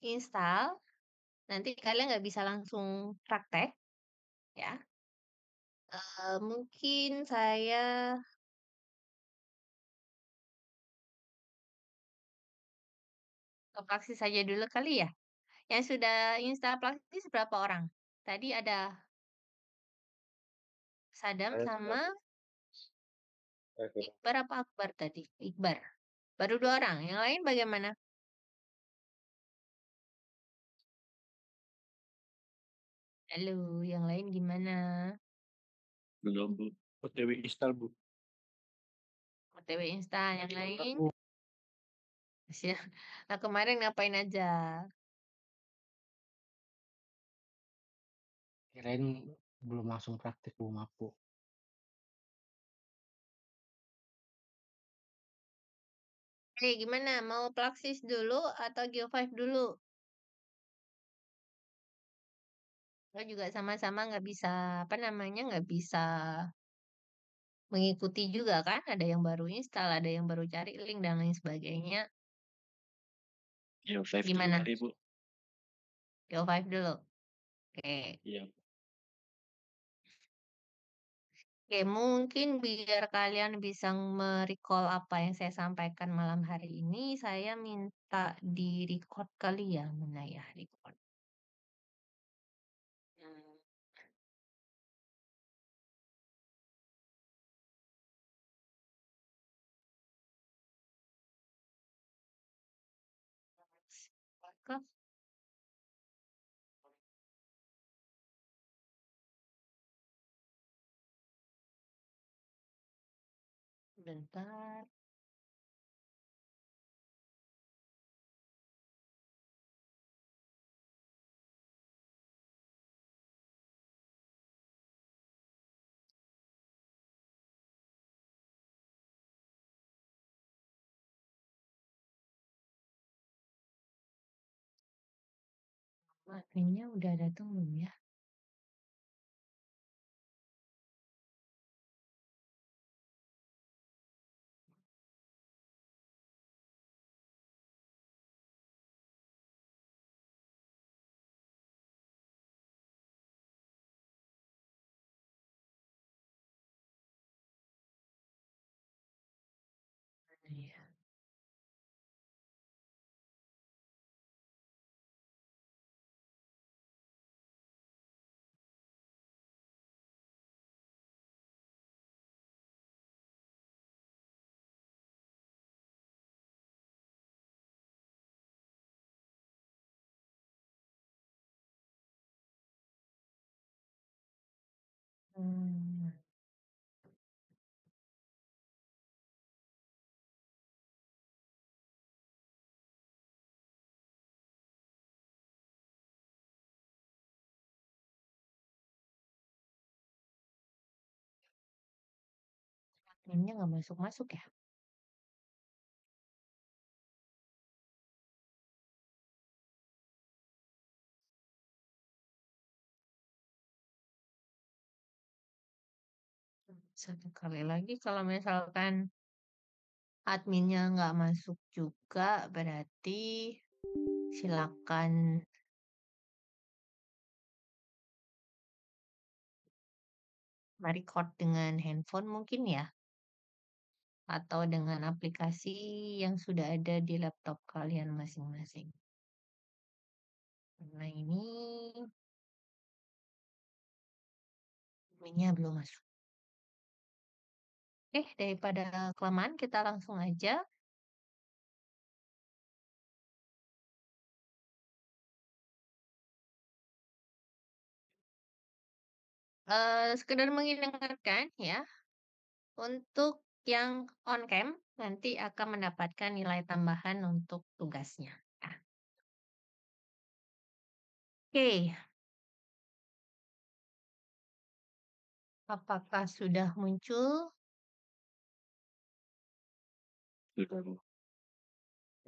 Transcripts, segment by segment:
install, nanti kalian nggak bisa langsung praktek ya. Mungkin saya ke Praksis saja dulu kali ya? Yang sudah install Praksis berapa orang? Tadi ada Sadam Saya sudah sama saya sudah Iqbar apa Akbar tadi? Iqbar. Baru 2 orang, yang lain bagaimana? Halo, yang lain gimana? belum, Bu. OTW install, Bu. OTW instan, yang lain? Bu. Sia nah kemarin ngapain aja? Kirain belum langsung praktik, Bu, maaf, Bu. Gimana? Mau Praksis dulu atau Geo5 dulu? Lo juga sama-sama nggak bisa, apa namanya, nggak bisa mengikuti juga kan? Ada yang baru install, ada yang baru cari link dan lain sebagainya. Geo5 dulu Gimana? kali, Bu. Geo5 dulu. Oke. Iya. Oke, mungkin biar kalian bisa merecall apa yang saya sampaikan malam hari ini, saya minta di-record kali ya, mana ya record? Hmm, apakah sebentar. Adminnya udah datang belum ya? Iya. Hmm, adminnya nggak masuk-masuk ya? Satu kali lagi kalau misalkan adminnya nggak masuk juga, berarti silakan merecord dengan handphone mungkin ya, atau dengan aplikasi yang sudah ada di laptop kalian masing-masing. Nah ini adminnya belum masuk. Daripada kelamaan kita langsung aja. Sekedar mengingatkan ya, untuk yang on cam nanti akan mendapatkan nilai tambahan untuk tugasnya. Nah, oke, apakah sudah muncul? Sudah, Bu.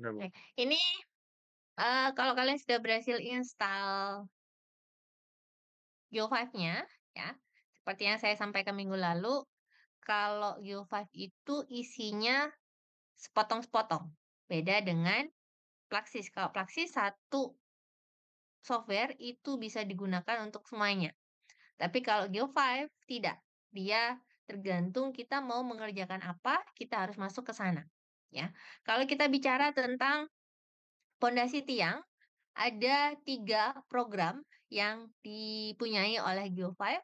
Sudah, Bu. Oke, ini kalau kalian sudah berhasil install Geo5-nya ya, seperti yang saya sampaikan minggu lalu, kalau Geo5 itu isinya sepotong-sepotong, beda dengan Praksis. Kalau Praksis satu software itu bisa digunakan untuk semuanya. Tapi kalau Geo5 tidak. Dia tergantung kita mau mengerjakan apa, kita harus masuk ke sana, ya. Kalau kita bicara tentang pondasi tiang, ada 3 program yang dipunyai oleh Geo5,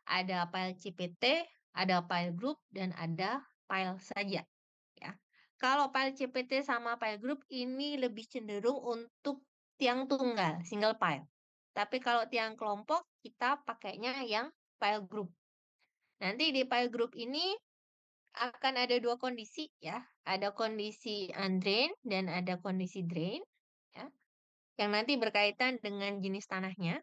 ada file CPT, ada file group, dan ada file saja, ya. Kalau file CPT sama file group ini lebih cenderung untuk tiang tunggal, single file. Tapi kalau tiang kelompok, kita pakainya yang file group. Nanti di file group ini akan ada 2 kondisi ya, ada kondisi undrain dan ada kondisi drain, ya, yang nanti berkaitan dengan jenis tanahnya.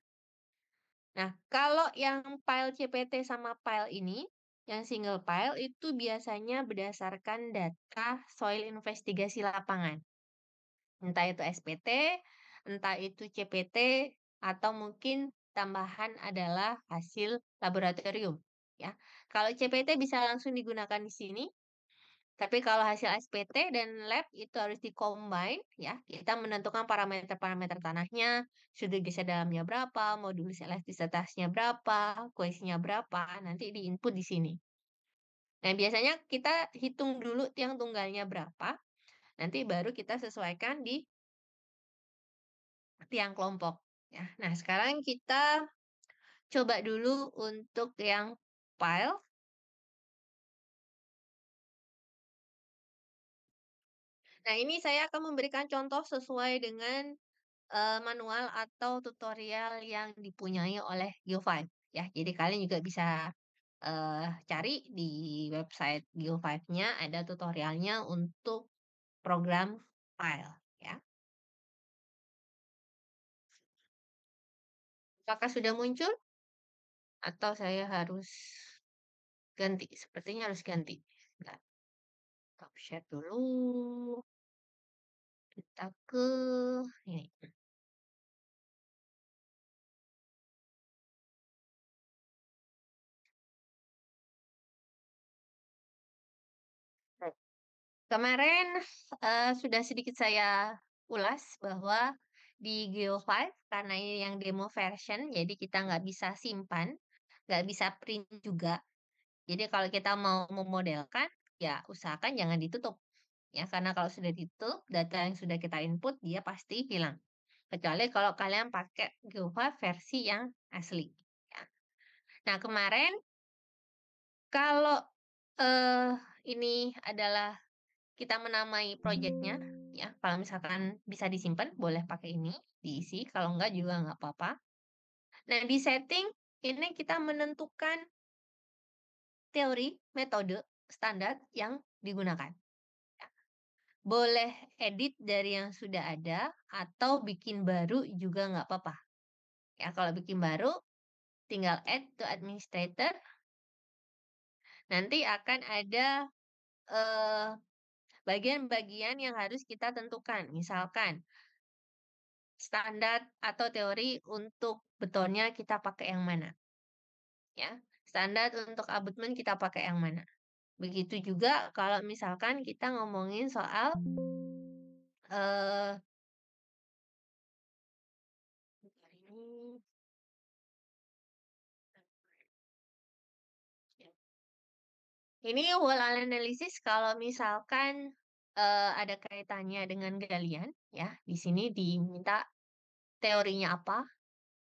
Nah, kalau yang file CPT sama file ini, yang single file itu biasanya berdasarkan data soil investigasi lapangan. Entah itu SPT, entah itu CPT, atau mungkin tambahan adalah hasil laboratorium, ya. Kalau CPT bisa langsung digunakan di sini, tapi kalau hasil SPT dan lab itu harus di-combine ya, kita menentukan parameter-parameter tanahnya, sudut geser dalamnya berapa, modulus elastisitasnya berapa, koesinya berapa, nanti di-input di sini. Nah, biasanya kita hitung dulu tiang tunggalnya berapa, nanti baru kita sesuaikan di tiang kelompok, ya. Nah, sekarang kita coba dulu untuk yang file. Nah, ini saya akan memberikan contoh sesuai dengan manual atau tutorial yang dipunyai oleh Geo5 ya. Jadi kalian juga bisa cari di website Geo5-nya ada tutorialnya untuk program file ya. Apakah sudah muncul atau saya harus ganti? Sepertinya harus ganti. Bentar, stop share dulu. Kita ke ini. Kemarin, sudah sedikit saya ulas bahwa di Geo5 karena ini yang demo version, jadi kita nggak bisa simpan, nggak bisa print juga. Jadi kalau kita mau memodelkan, ya usahakan jangan ditutup, ya. Karena kalau sudah ditutup, data yang sudah kita input dia pasti hilang. Kecuali kalau kalian pakai Geo5 versi yang asli, ya. Nah, kemarin kalau, eee, ini adalah kita menamai projeknya, ya, kalau misalkan bisa disimpan, boleh pakai ini, diisi, kalau enggak juga nggak apa-apa. Nah, di setting, ini kita menentukan teori, metode, standar yang digunakan. Boleh edit dari yang sudah ada, atau bikin baru juga nggak apa-apa. Ya, kalau bikin baru, tinggal add to administrator, nanti akan ada, eee, bagian-bagian yang harus kita tentukan. Misalkan standar atau teori untuk betonnya kita pakai yang mana, ya. Standar untuk abutmen kita pakai yang mana. Begitu juga kalau misalkan kita ngomongin soal, eee, bentar ini, ya. Ini wall analysis kalau misalkan, ada kaitannya dengan galian, ya. Di sini diminta teorinya apa,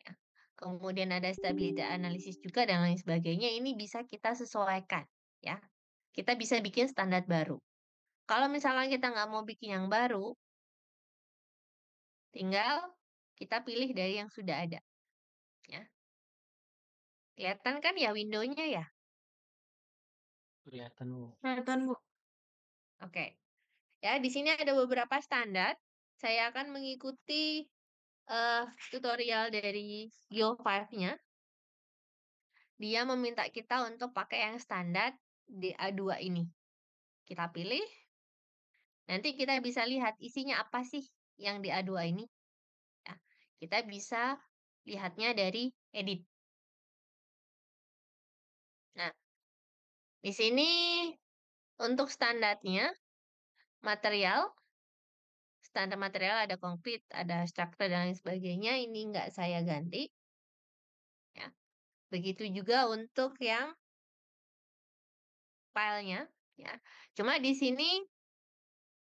ya. Kemudian ada stability analisis juga dan lain sebagainya, ini bisa kita sesuaikan, ya. Kita bisa bikin standar baru. Kalau misalkan kita nggak mau bikin yang baru, tinggal kita pilih dari yang sudah ada, ya. Kelihatan kan ya window-nya ya? Kelihatan, Bu. Kelihatan, Bu. Oke. Ya, di sini ada beberapa standar. Saya akan mengikuti tutorial dari Geo5-nya. Dia meminta kita untuk pakai yang standar DA2 ini. Kita pilih, nanti kita bisa lihat isinya apa sih yang DA2 ini. Ya, kita bisa lihatnya dari edit. Nah, di sini untuk standarnya, material, standar material ada konkret, ada struktur dan lain sebagainya, ini nggak saya ganti, ya. Begitu juga untuk yang filenya, ya. Cuma di sini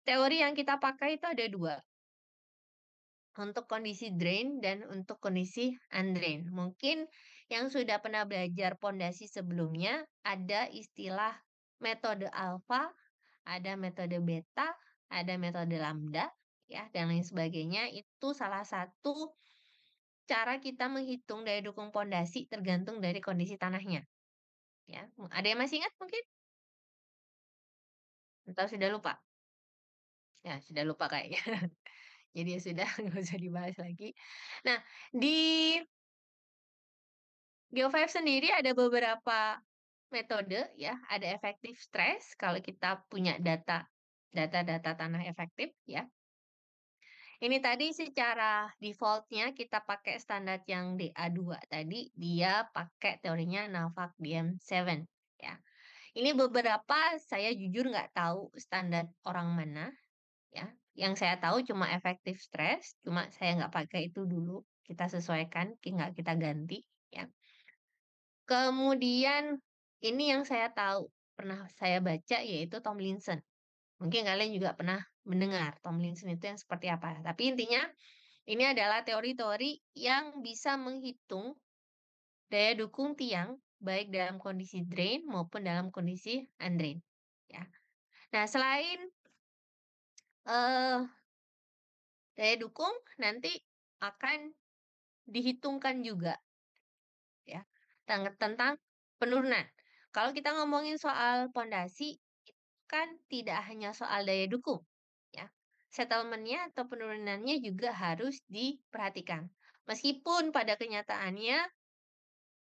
teori yang kita pakai itu ada 2, untuk kondisi drain dan untuk kondisi undrain. Mungkin yang sudah pernah belajar pondasi sebelumnya, ada istilah metode alfa, ada metode beta, ada metode lambda, ya, dan lain sebagainya. Itu salah satu cara kita menghitung daya dukung pondasi tergantung dari kondisi tanahnya, ya. Ada yang masih ingat mungkin? Atau sudah lupa? Ya, sudah lupa kayaknya. Jadi ya sudah, nggak usah dibahas lagi. Nah, di Geo5 sendiri ada beberapa metode ya, ada efektif stres kalau kita punya data-data tanah efektif ya. Ini tadi secara default-nya kita pakai standar yang DA2 tadi, dia pakai teorinya Navak DM7 ya. Ini beberapa saya jujur nggak tahu standar orang mana ya. Yang saya tahu cuma efektif stres, cuma saya nggak pakai itu dulu. Kita sesuaikan, nggak kita ganti ya. Kemudian ini yang saya tahu, pernah saya baca yaitu Tomlinson. Mungkin kalian juga pernah mendengar Tomlinson itu yang seperti apa. Tapi intinya ini adalah teori-teori yang bisa menghitung daya dukung tiang baik dalam kondisi drain maupun dalam kondisi undrain. Ya. Nah, selain eh, daya dukung nanti akan dihitungkan juga ya tentang penurunan. Kalau kita ngomongin soal pondasi, itu kan tidak hanya soal daya dukung, ya. Settlement-nya atau penurunannya juga harus diperhatikan. Meskipun pada kenyataannya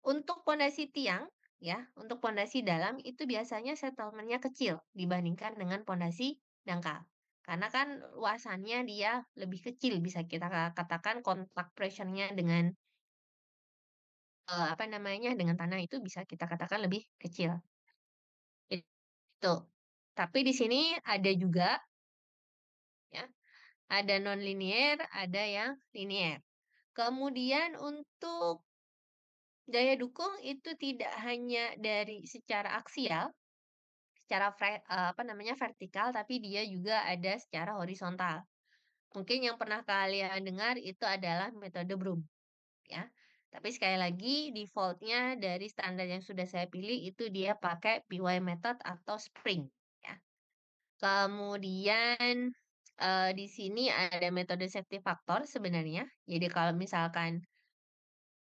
untuk pondasi tiang, ya, untuk pondasi dalam itu biasanya settlement-nya kecil dibandingkan dengan pondasi dangkal. Karena kan luasannya dia lebih kecil, bisa kita katakan kontak pressure-nya dengan apa namanya, dengan tanah itu bisa kita katakan lebih kecil, itu. Tapi di sini ada juga ya, ada non-linear, ada yang linear. Kemudian untuk daya dukung itu tidak hanya dari secara aksial, secara apa namanya, vertikal, tapi dia juga ada secara horizontal. Mungkin yang pernah kalian dengar itu adalah metode Broom. Ya. Tapi sekali lagi default-nya dari standar yang sudah saya pilih itu dia pakai PY method atau spring ya. Kemudian di sini ada metode safety factor sebenarnya. Jadi kalau misalkan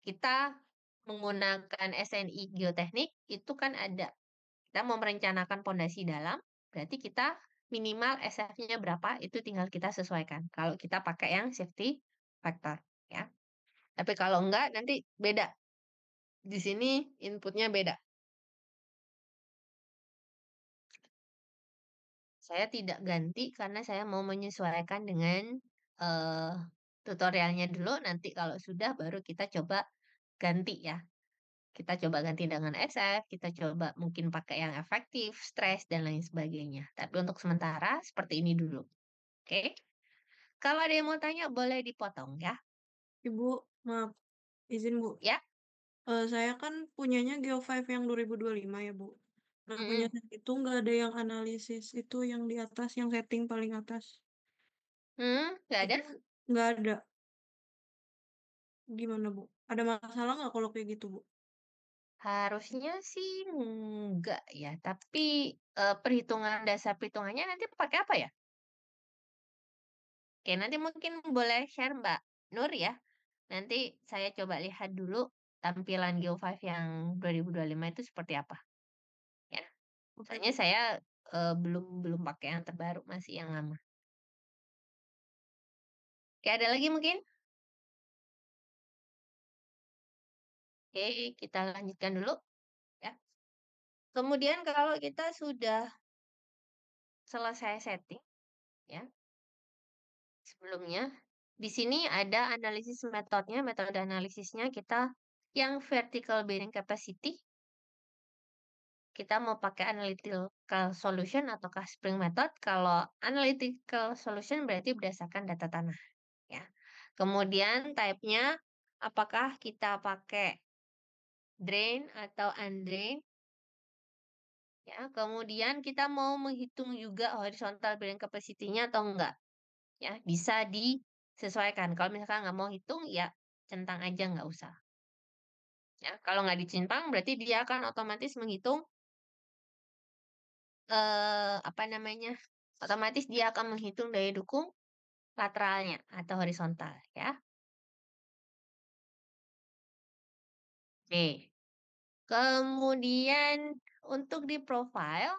kita menggunakan SNI geoteknik itu kan ada kita mau merencanakan pondasi dalam, berarti kita minimal SF-nya berapa itu tinggal kita sesuaikan. Kalau kita pakai yang safety factor ya. Tapi kalau enggak nanti beda. Di sini inputnya beda. Saya tidak ganti karena saya mau menyesuaikan dengan eh, tutorialnya dulu. Nanti kalau sudah baru kita coba ganti ya. Kita coba ganti dengan SF, kita coba mungkin pakai yang efektif, stres, dan lain sebagainya. Tapi untuk sementara seperti ini dulu. Oke? Kalau ada yang mau tanya boleh dipotong ya. Ibu, maaf, izin Bu. Ya. Saya kan punyanya Geo5 yang 2025 ya Bu. Nah, punya Mm-mm. saya itu nggak ada yang analisis itu yang di atas, yang setting paling atas. Nggak ada? Itu nggak ada. Gimana Bu? Ada masalah nggak kalau kayak gitu Bu? Harusnya sih enggak ya. Tapi perhitungan dasar perhitungannya nanti pakai apa ya? Oke, nanti mungkin boleh share Mbak Nur ya. Nanti saya coba lihat dulu tampilan Geo5 yang 2025 itu seperti apa ya. Oke Soalnya Bu. saya belum belum pakai yang terbaru, masih yang lama. Oke, ada lagi mungkin? Oke, kita lanjutkan dulu ya. Kemudian kalau kita sudah selesai setting ya, sebelumnya di sini ada analisis metodenya, metode analisisnya kita yang vertical bearing capacity. kita mau pakai analytical solution ataukah Spring method. Kalau analytical solution berarti berdasarkan data tanah, ya. Kemudian type-nya, apakah kita pakai drain atau undrain, ya. Kemudian kita mau menghitung juga horizontal bearing capacity-nya atau enggak, ya. Bisa disesuaikan. Kalau misalkan nggak mau hitung, ya centang aja nggak usah. Ya, kalau nggak dicimpang berarti dia akan otomatis menghitung apa namanya, otomatis dia akan menghitung daya dukung lateralnya atau horizontal, ya. Oke. Kemudian untuk di profile,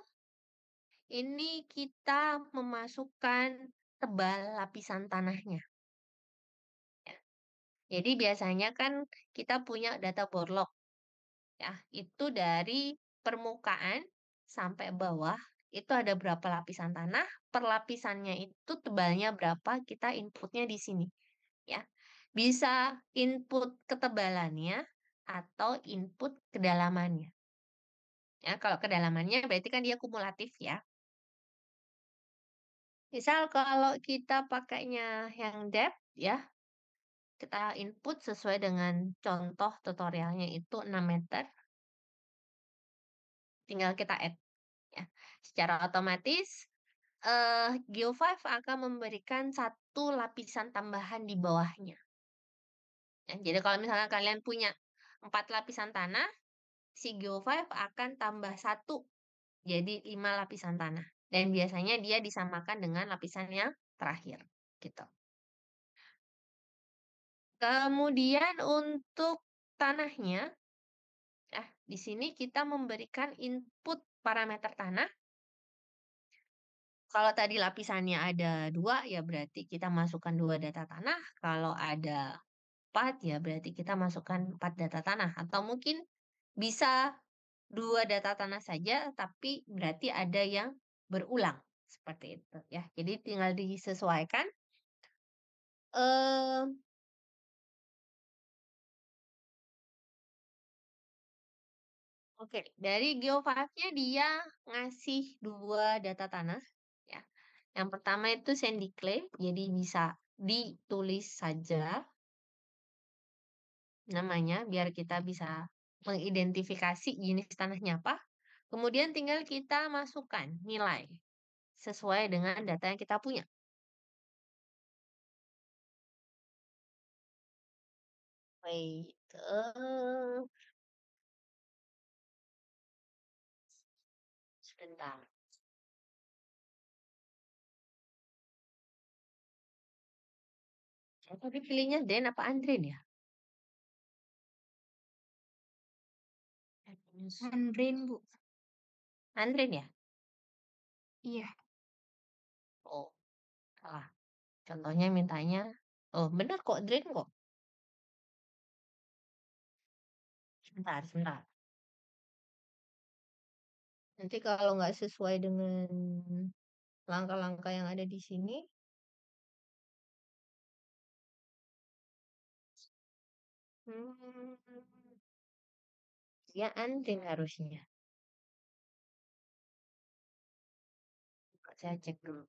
ini kita memasukkan tebal lapisan tanahnya, ya. Jadi biasanya kan kita punya data borlog, ya. Itu dari permukaan sampai bawah, itu ada berapa lapisan tanah, per lapisannya itu tebalnya berapa, kita inputnya di sini. Ya, bisa input ketebalannya atau input kedalamannya. Ya, kalau kedalamannya berarti kan dia kumulatif ya. Misal kalau kita pakainya yang depth ya, kita input sesuai dengan contoh tutorialnya itu 6 meter, tinggal kita add ya. Secara otomatis Geo5 akan memberikan satu lapisan tambahan di bawahnya. Ya, jadi kalau misalnya kalian punya 4 lapisan tanah, si Geo5 akan tambah satu jadi 5 lapisan tanah. Dan biasanya dia disamakan dengan lapisan yang terakhir, gitu. Kemudian untuk tanahnya, di sini kita memberikan input parameter tanah. Kalau tadi lapisannya ada 2, ya berarti kita masukkan 2 data tanah. Kalau ada 4, ya berarti kita masukkan 4 data tanah. Atau mungkin bisa 2 data tanah saja, tapi berarti ada yang berulang, seperti itu ya. Jadi tinggal disesuaikan. Mmm, oke, dari Geo5-nya dia ngasih 2 data tanah, ya. Yang pertama itu sandy clay, jadi bisa ditulis saja namanya, biar kita bisa mengidentifikasi jenis tanahnya apa. Kemudian tinggal kita masukkan nilai, sesuai dengan data yang kita punya. Wait, sebentar. Saya tadi pilihnya Den apa Andrin ya? Andrin, Bu. Andrin ya? Iya. Oh, salah. Contohnya mintanya, oh benar kok Andrin kok. Sebentar, sebentar. Nanti kalau nggak sesuai dengan langkah-langkah yang ada di sini, hmm, ya Andrin harusnya. Saya cek dulu.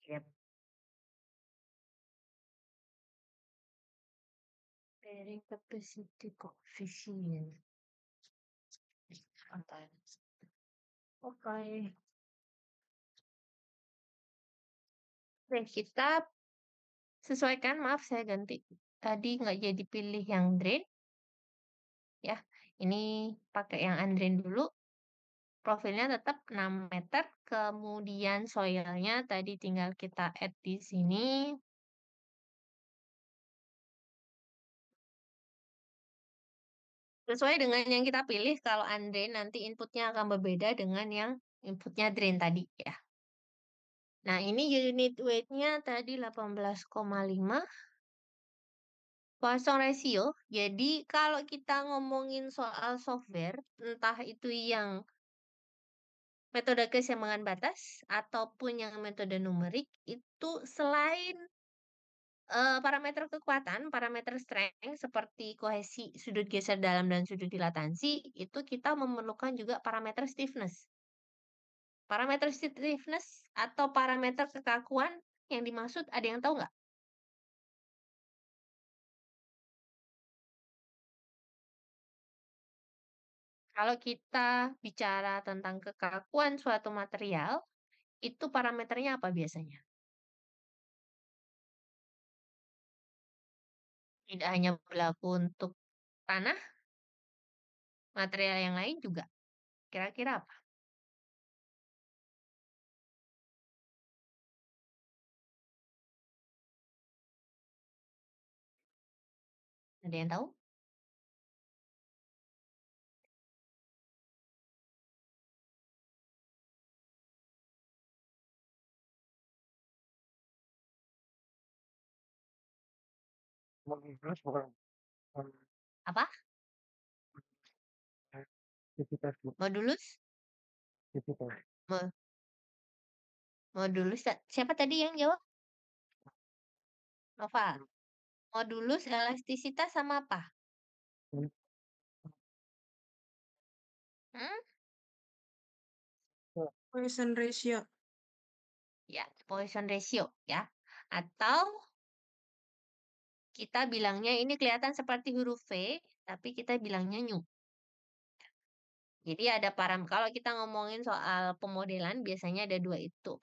Yap. Bearing capacity coefficient. Sebentar. Oke. Oke, kita sesuaikan. Maaf, saya ganti. Tadi nggak jadi pilih yang drain. Ya, ini pakai yang undrain dulu. Profilnya tetap 6 meter. Kemudian soilnya tadi tinggal kita add di sini. Sesuai dengan yang kita pilih, kalau undrain nanti inputnya akan berbeda dengan yang inputnya drain tadi ya. Nah, ini unit weight-nya tadi 18,5. Poisson ratio. Jadi kalau kita ngomongin soal software, entah itu yang metode keseimbangan batas ataupun yang metode numerik, itu selain parameter kekuatan, parameter strength seperti kohesi, sudut geser dalam dan sudut dilatansi, itu kita memerlukan juga parameter stiffness. Parameter stiffness atau parameter kekakuan yang dimaksud ada yang tahu nggak? Kalau kita bicara tentang kekakuan suatu material, itu parameternya apa biasanya? Tidak hanya berlaku untuk tanah, material yang lain juga. Kira-kira apa? Ada yang tahu? Modulus bukan Apa? aktivitas Bu, Modulus? aktivitas. Mo- modulus. Siapa tadi yang jawab? Nova. Modulus, elastisitas sama apa? Hmm, Hmm? Poisson ratio. Ya, Poisson ratio ya. Atau kita bilangnya ini kelihatan seperti huruf V, tapi kita bilangnya new. Jadi ada kalau kita ngomongin soal pemodelan biasanya ada dua itu.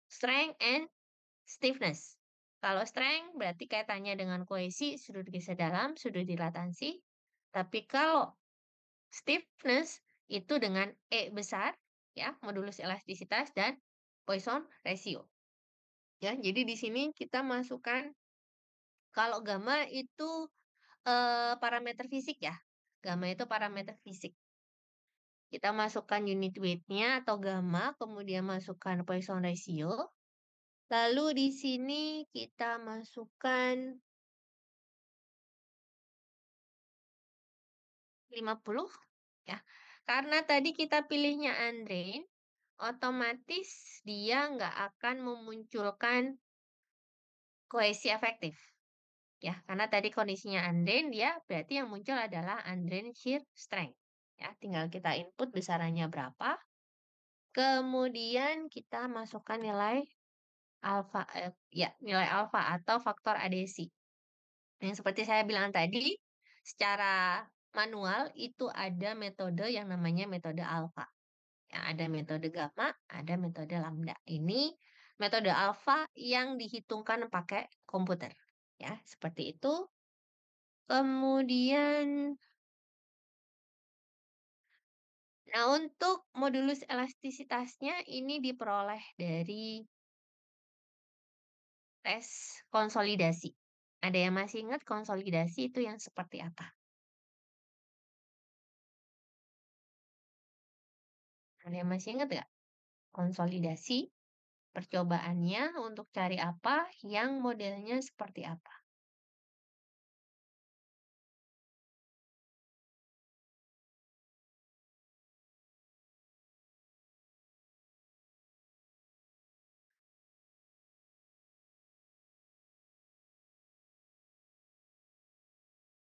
Strength and stiffness. Kalau strength berarti kaitannya dengan kohesi, sudut geser dalam, sudut dilatansi. Tapi kalau stiffness itu dengan E besar, ya, modulus elastisitas dan Poisson ratio. Ya, jadi di sini kita masukkan kalau gamma itu parameter fisik ya. Gamma itu parameter fisik. Kita masukkan unit weight-nya atau gamma, kemudian masukkan Poisson ratio. Lalu di sini kita masukkan 50 ya. Karena tadi kita pilihnya Andrain, otomatis dia nggak akan memunculkan kohesi efektif. Ya, karena tadi kondisinya Andrain, dia berarti yang muncul adalah Andrain shear strength. Ya, tinggal kita input besarannya berapa. Kemudian kita masukkan nilai alfa, ya, nilai alfa atau faktor adesi. Yang seperti saya bilang tadi, secara manual itu ada metode yang namanya metode alfa. Ya, ada metode gamma, ada metode lambda. Ini metode alfa yang dihitungkan pakai komputer. Ya, seperti itu. Kemudian, nah untuk modulus elastisitasnya ini diperoleh dari tes konsolidasi. Ada yang masih ingat konsolidasi itu yang seperti apa? Ada yang masih ingat nggak? Konsolidasi, percobaannya untuk cari apa yang modelnya seperti apa?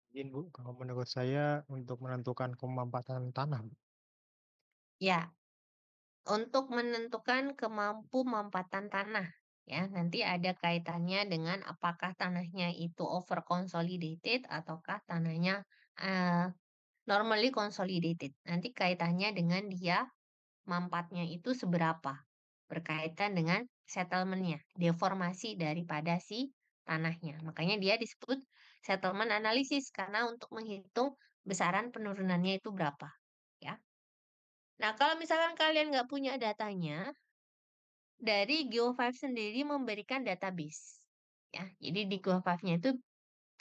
Izin Bu, kalau menurut saya untuk menentukan kemampatan tanah, Bu. Ya, untuk menentukan kemampu-mampatan tanah. Ya, nanti ada kaitannya dengan apakah tanahnya itu over consolidated ataukah tanahnya normally consolidated. Nanti kaitannya dengan dia mampatnya itu seberapa. Berkaitan dengan settlement-nya, deformasi daripada si tanahnya. Makanya dia disebut settlement analysis karena untuk menghitung besaran penurunannya itu berapa. Ya. Nah, kalau misalkan kalian nggak punya datanya, dari Geo5 sendiri memberikan database. Ya, jadi di Geo5-nya itu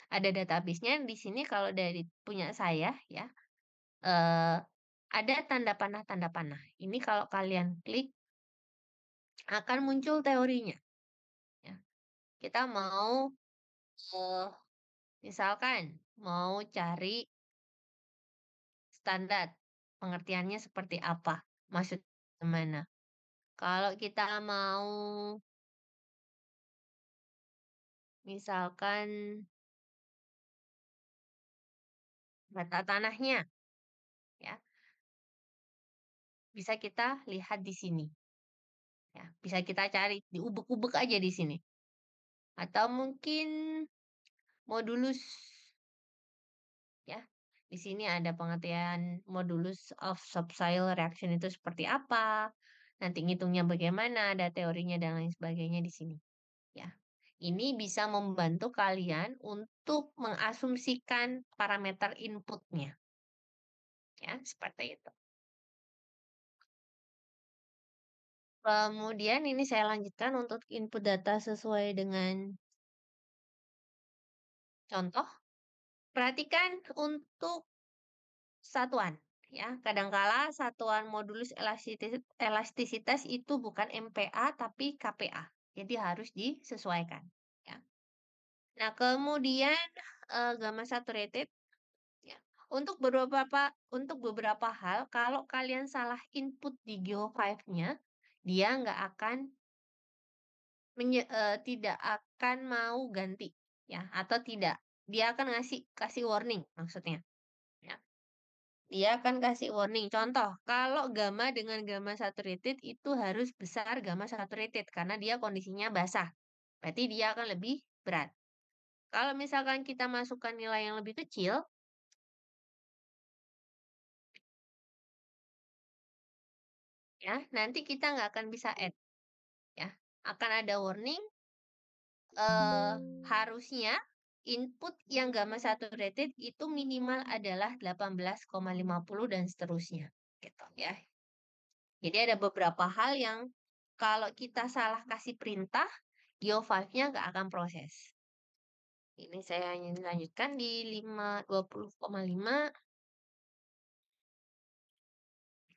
ada database-nya. Di sini kalau dari punya saya, ya, eh, ada tanda panah. Ini kalau kalian klik akan muncul teorinya. Ya. Kita mau misalkan mau cari standar, pengertiannya seperti apa, maksud mana. Kalau kita mau misalkan data tanahnya, ya, bisa kita lihat di sini, ya. Bisa kita cari, diubek-ubek aja di sini. Atau mungkin modulus, ya. Di sini ada pengertian modulus of subsoil reaction itu seperti apa, nanti ngitungnya bagaimana, ada teorinya dan lain sebagainya di sini, ya. Ini bisa membantu kalian untuk mengasumsikan parameter inputnya, ya, seperti itu. Kemudian ini saya lanjutkan untuk input data sesuai dengan contoh. Perhatikan untuk satuan, ya. Kadangkala satuan modulus elastisitas itu bukan MPa tapi KPa. Jadi harus disesuaikan, ya. Nah, kemudian gamma saturated, ya. Untuk beberapa hal kalau kalian salah input di Geo5-nya, dia nggak akan tidak akan mau ganti, ya, atau tidak. Dia akan kasih warning maksudnya, ya. Dia akan kasih warning. Contoh, kalau gamma dengan gamma saturated itu harus besar gamma saturated karena dia kondisinya basah. Berarti dia akan lebih berat. Kalau misalkan kita masukkan nilai yang lebih kecil, ya, nanti kita nggak akan bisa add, ya. Akan ada warning, harusnya input yang gamma saturated itu minimal adalah 18,50 dan seterusnya, gitu ya. Jadi ada beberapa hal yang kalau kita salah kasih perintah, Geo5-nya nggak akan proses. Ini saya lanjutkan di 20,5.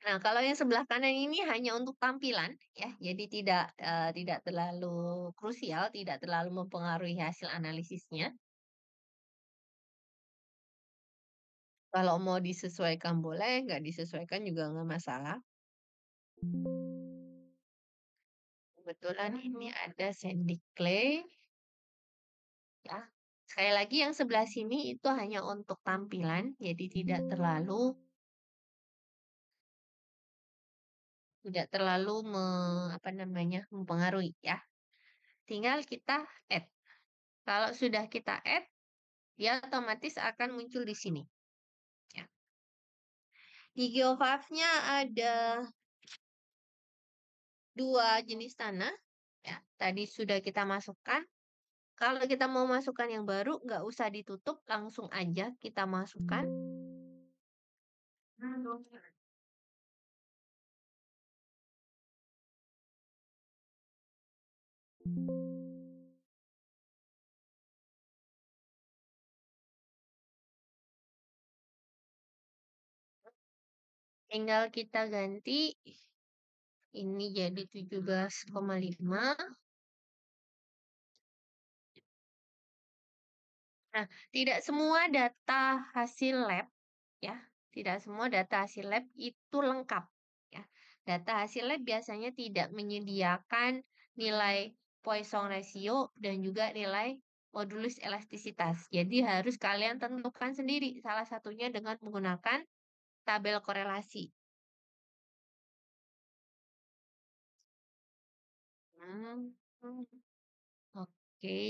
Nah, kalau yang sebelah kanan ini hanya untuk tampilan, ya. Jadi tidak terlalu krusial, tidak terlalu mempengaruhi hasil analisisnya. Kalau mau disesuaikan boleh, nggak disesuaikan juga nggak masalah. Kebetulan ini ada sandy clay, ya. Sekali lagi yang sebelah sini itu hanya untuk tampilan, jadi tidak terlalu mempengaruhi, ya. Tinggal kita add. Kalau sudah kita add, dia otomatis akan muncul di sini, ya. Di Geo5-nya ada 2 jenis tanah, ya. Tadi sudah kita masukkan. Kalau kita mau masukkan yang baru, nggak usah ditutup, langsung aja kita masukkan. Tinggal kita ganti, ini jadi 17,5. Nah, tidak semua data hasil lab, ya. Tidak semua data hasil lab itu lengkap, ya. Data hasil lab biasanya tidak menyediakan nilai Poisson ratio dan juga nilai modulus elastisitas. Jadi harus kalian tentukan sendiri, salah satunya dengan menggunakan tabel korelasi. Oke.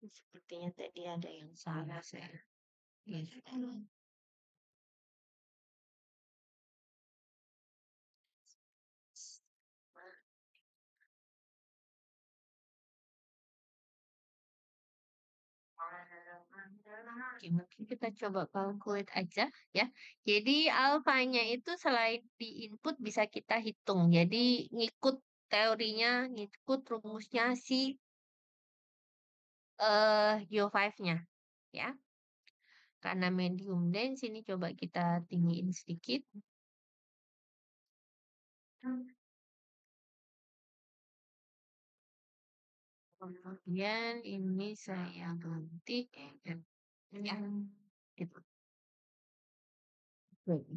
Sepertinya tadi ada yang salah saya. Oke, mungkin kita coba calculate aja, ya. Jadi alfanya itu selain di input bisa kita hitung. Jadi ngikut teorinya, ngikut rumusnya si Geo5-nya, ya. Karena medium dense ini coba kita tinggiin sedikit. Kemudian ini saya ganti, ya, gitu.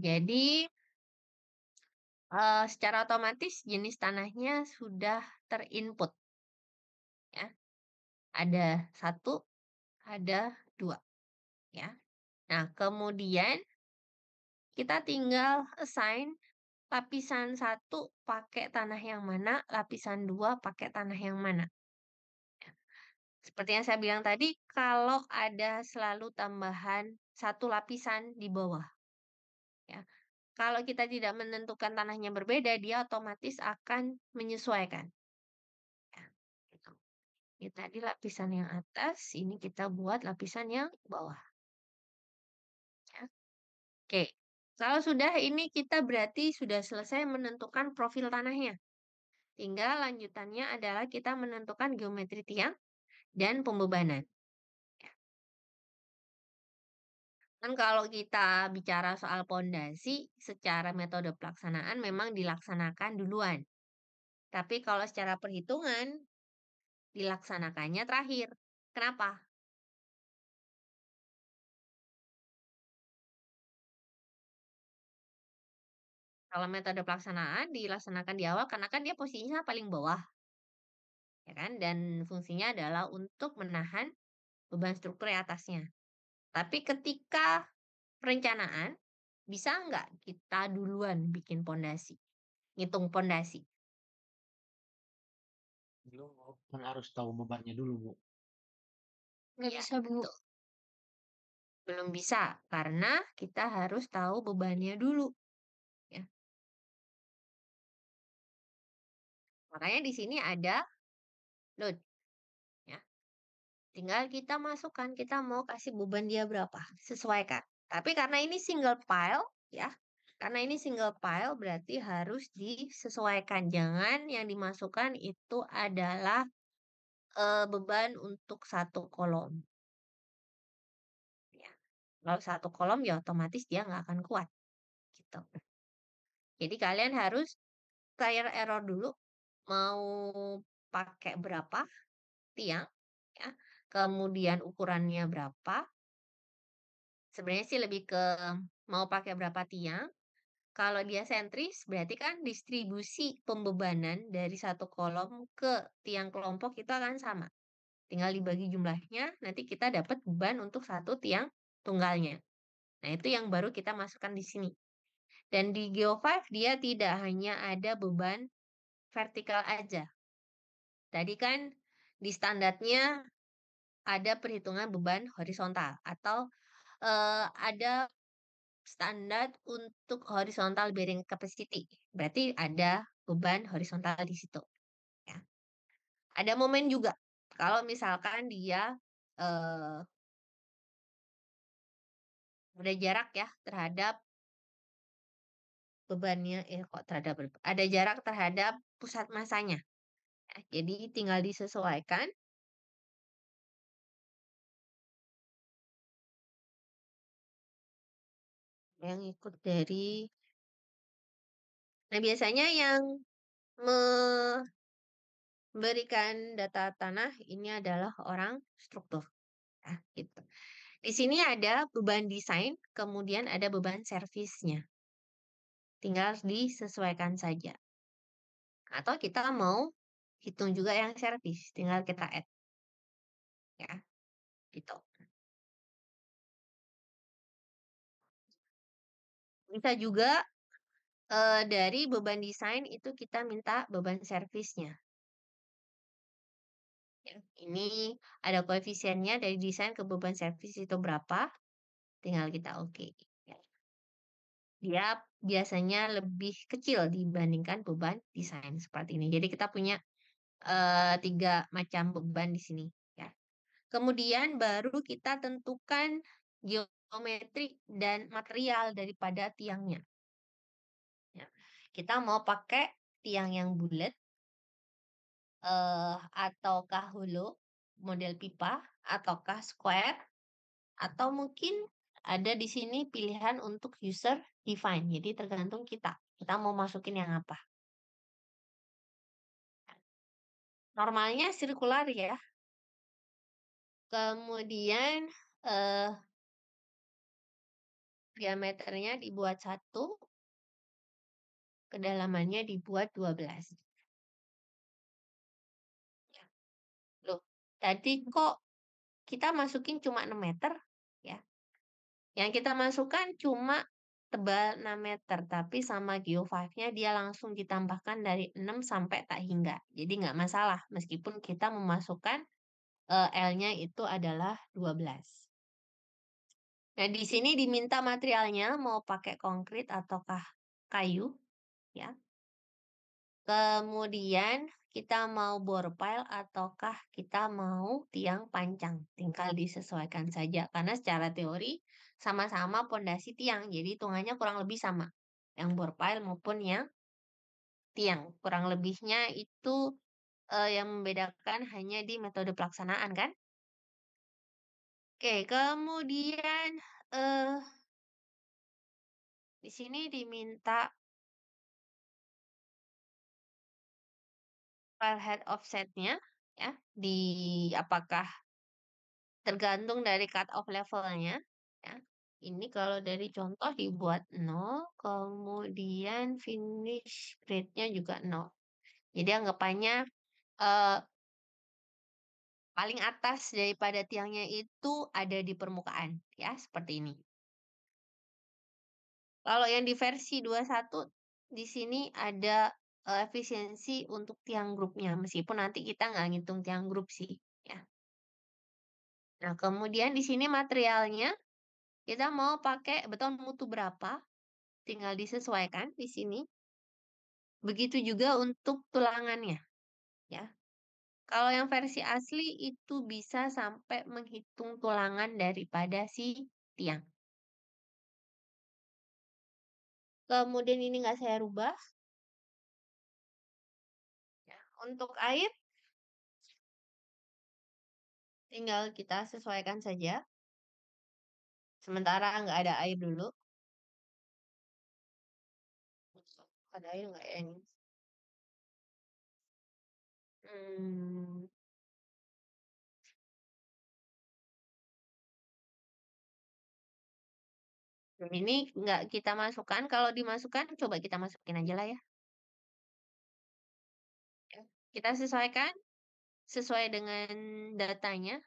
Jadi secara otomatis jenis tanahnya sudah terinput, ya. Ada 1, ada 2, ya. Nah, kemudian kita tinggal assign lapisan 1 pakai tanah yang mana, lapisan 2 pakai tanah yang mana. Seperti yang saya bilang tadi, kalau ada selalu tambahan 1 lapisan di bawah, ya. Kalau kita tidak menentukan tanahnya berbeda, dia otomatis akan menyesuaikan. Ya, gitu. Ini tadi lapisan yang atas, ini kita buat lapisan yang bawah. Ya. Oke, kalau sudah ini kita berarti sudah selesai menentukan profil tanahnya. Tinggal lanjutannya adalah kita menentukan geometri tiang dan pembebanan. Kan kalau kita bicara soal pondasi, secara metode pelaksanaan memang dilaksanakan duluan. Tapi kalau secara perhitungan, dilaksanakannya terakhir. Kenapa? Kalau metode pelaksanaan dilaksanakan di awal karena kan dia posisinya paling bawah, ya kan? Dan fungsinya adalah untuk menahan beban struktur yang atasnya. Tapi ketika perencanaan, bisa nggak kita duluan bikin pondasi, ngitung pondasi? Belum, Bu. Kan harus tahu bebannya dulu, Bu. Nggak Iya, bisa, Bu. betul. Belum bisa, karena kita harus tahu bebannya dulu. Ya. Makanya di sini ada load. Ya. Tinggal kita masukkan, kita mau kasih beban dia berapa, sesuaikan. Tapi karena ini single file, ya, karena ini single file berarti harus disesuaikan. Jangan yang dimasukkan itu adalah beban untuk 1 kolom. Ya. Kalau 1 kolom ya otomatis dia nggak akan kuat. Gitu. Jadi kalian harus trial error dulu, mau pakai berapa tiang, ya, kemudian ukurannya berapa. Sebenarnya sih lebih ke mau pakai berapa tiang. Kalau dia sentris, berarti kan distribusi pembebanan dari 1 kolom ke tiang kelompok itu akan sama. Tinggal dibagi jumlahnya, nanti kita dapat beban untuk 1 tiang tunggalnya. Nah, itu yang baru kita masukkan di sini. Dan di Geo5 dia tidak hanya ada beban vertikal aja. Tadi kan di standarnya ada perhitungan beban horizontal atau ada standar untuk horizontal bearing capacity. Berarti ada beban horizontal di situ. Ya. Ada momen juga. Kalau misalkan dia ada jarak ya terhadap bebannya, ada jarak terhadap pusat masanya. Ya, jadi tinggal disesuaikan. Yang ikut dari, nah biasanya yang memberikan data tanah ini adalah orang struktur. Nah, gitu. Di sini ada beban desain, kemudian ada beban servisnya. Tinggal disesuaikan saja. Atau kita mau hitung juga yang servis, tinggal kita add. Ya, gitu. Bisa juga dari beban desain itu kita minta beban servisnya. Ya, ini ada koefisiennya dari desain ke beban servis itu berapa, tinggal kita oke. Ya. Dia biasanya lebih kecil dibandingkan beban desain seperti ini. Jadi kita punya 3 macam beban di sini. Ya. Kemudian baru kita tentukan geometri dan material daripada tiangnya. Ya. Kita mau pakai tiang yang bulat ataukah holo model pipa ataukah square atau mungkin ada di sini pilihan untuk user define. Jadi tergantung kita. Kita mau masukin yang apa. Normalnya sirkular ya. Kemudian diameternya dibuat 1, kedalamannya dibuat 12. Tadi kok kita masukin cuma 6 meter, ya. Yang kita masukkan cuma tebal 6 meter, tapi sama Geo5-nya dia langsung ditambahkan dari 6 sampai tak hingga. Jadi nggak masalah, meskipun kita memasukkan L-nya itu adalah 12. Nah, di sini diminta materialnya mau pakai konkrit ataukah kayu, ya. Kemudian kita mau bore pile ataukah kita mau tiang pancang. Tinggal disesuaikan saja. Karena secara teori sama-sama pondasi tiang. Jadi hitungannya kurang lebih sama. Yang bore pile maupun yang tiang. Kurang lebihnya itu yang membedakan hanya di metode pelaksanaan kan. Oke, kemudian di sini diminta file head offsetnya, ya, di apakah tergantung dari cut off levelnya, ya. Ini kalau dari contoh dibuat 0, kemudian finish grade-nya juga 0. Jadi anggapannya paling atas daripada tiangnya itu ada di permukaan, ya, seperti ini. Kalau yang di versi 21 di sini ada efisiensi untuk tiang grupnya, meskipun nanti kita nggak ngitung tiang grup sih, ya. Nah, kemudian di sini materialnya kita mau pakai beton mutu berapa, tinggal disesuaikan di sini. Begitu juga untuk tulangannya, ya. Kalau yang versi asli itu bisa sampai menghitung tulangan daripada si tiang. Kemudian ini nggak saya rubah. Ya, untuk air, tinggal kita sesuaikan saja. Sementara nggak ada air dulu. Ada air nggak ya ini? Ini nggak kita masukkan. Kalau dimasukkan, coba kita masukin aja lah ya. Kita sesuaikan sesuai dengan datanya.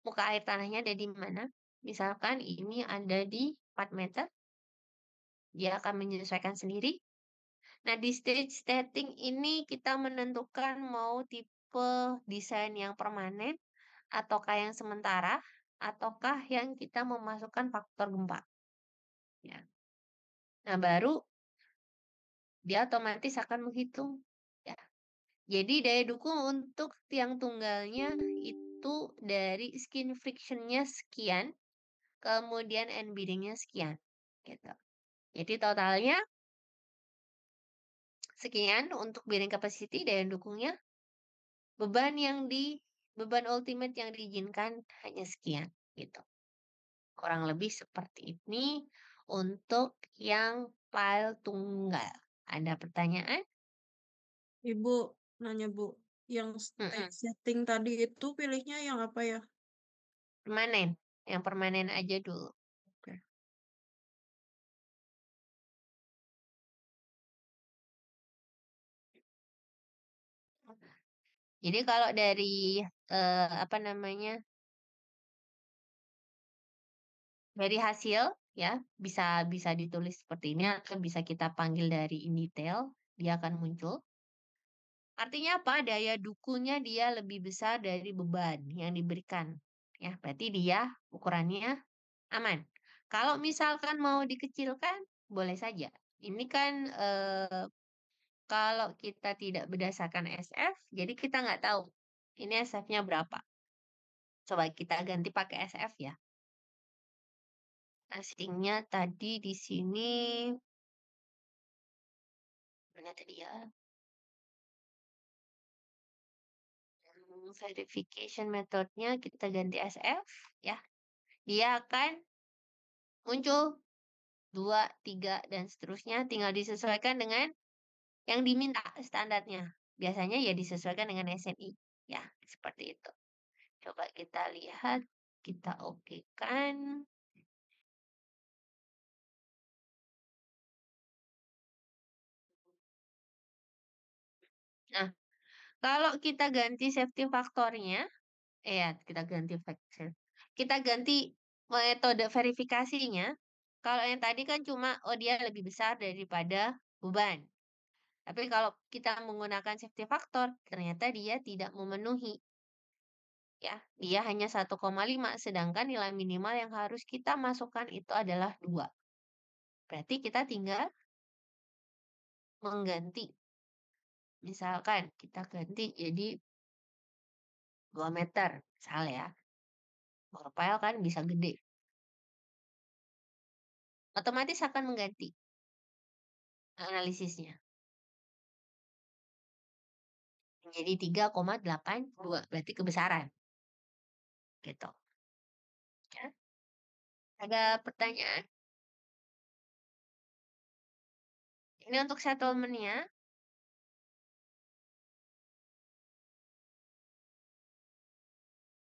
Muka air tanahnya ada di mana. Misalkan ini ada di 4 meter. Dia akan menyesuaikan sendiri. Nah, di stage setting ini kita menentukan mau tipe desain yang permanen, ataukah yang sementara, ataukah yang kita memasukkan faktor gempa. Ya. Nah, baru dia otomatis akan menghitung. Ya. Jadi daya dukung untuk tiang tunggalnya itu dari skin friction-nya sekian, kemudian end bearing-nya sekian. Gitu. Jadi totalnya sekian untuk bearing capacity, daya dukungnya. Beban ultimate yang diizinkan hanya sekian. Gitu. Kurang lebih seperti ini untuk yang file tunggal. Ada pertanyaan? Ibu, nanya Bu, yang stage setting tadi itu pilihnya yang apa ya? Permanen. Yang permanen aja dulu. Jadi kalau dari apa namanya? Dari hasil ya, bisa ditulis seperti ini atau bisa kita panggil dari in detail, dia akan muncul. Artinya apa? Daya dukungnya dia lebih besar dari beban yang diberikan. Ya, berarti dia ukurannya aman. Kalau misalkan mau dikecilkan, boleh saja. Ini kan kalau kita tidak berdasarkan SF, jadi kita nggak tahu ini SF-nya berapa. Coba kita ganti pakai SF ya. Asingnya tadi di sini, mana tadi ya? Verification methodenya kita ganti SF ya. Dia akan muncul 2, 3, dan seterusnya. Tinggal disesuaikan dengan yang diminta standarnya. Biasanya ya disesuaikan dengan SNI. Ya, seperti itu. Coba kita lihat. Kita okekan. Nah, kalau kita ganti safety faktornya, Iya, kita ganti function. Kita ganti metode verifikasinya. Kalau yang tadi kan cuma, oh dia lebih besar daripada beban. Tapi kalau kita menggunakan safety factor, ternyata dia tidak memenuhi. Ya, dia hanya 1,5, sedangkan nilai minimal yang harus kita masukkan itu adalah 2. Berarti kita tinggal mengganti. Misalkan kita ganti jadi 2 meter, misal ya. Profile kan bisa gede. Otomatis akan mengganti analisisnya. Menjadi 3,82, berarti kebesaran. Gitu. Ya. Ada pertanyaan? Ini untuk settlement-nya.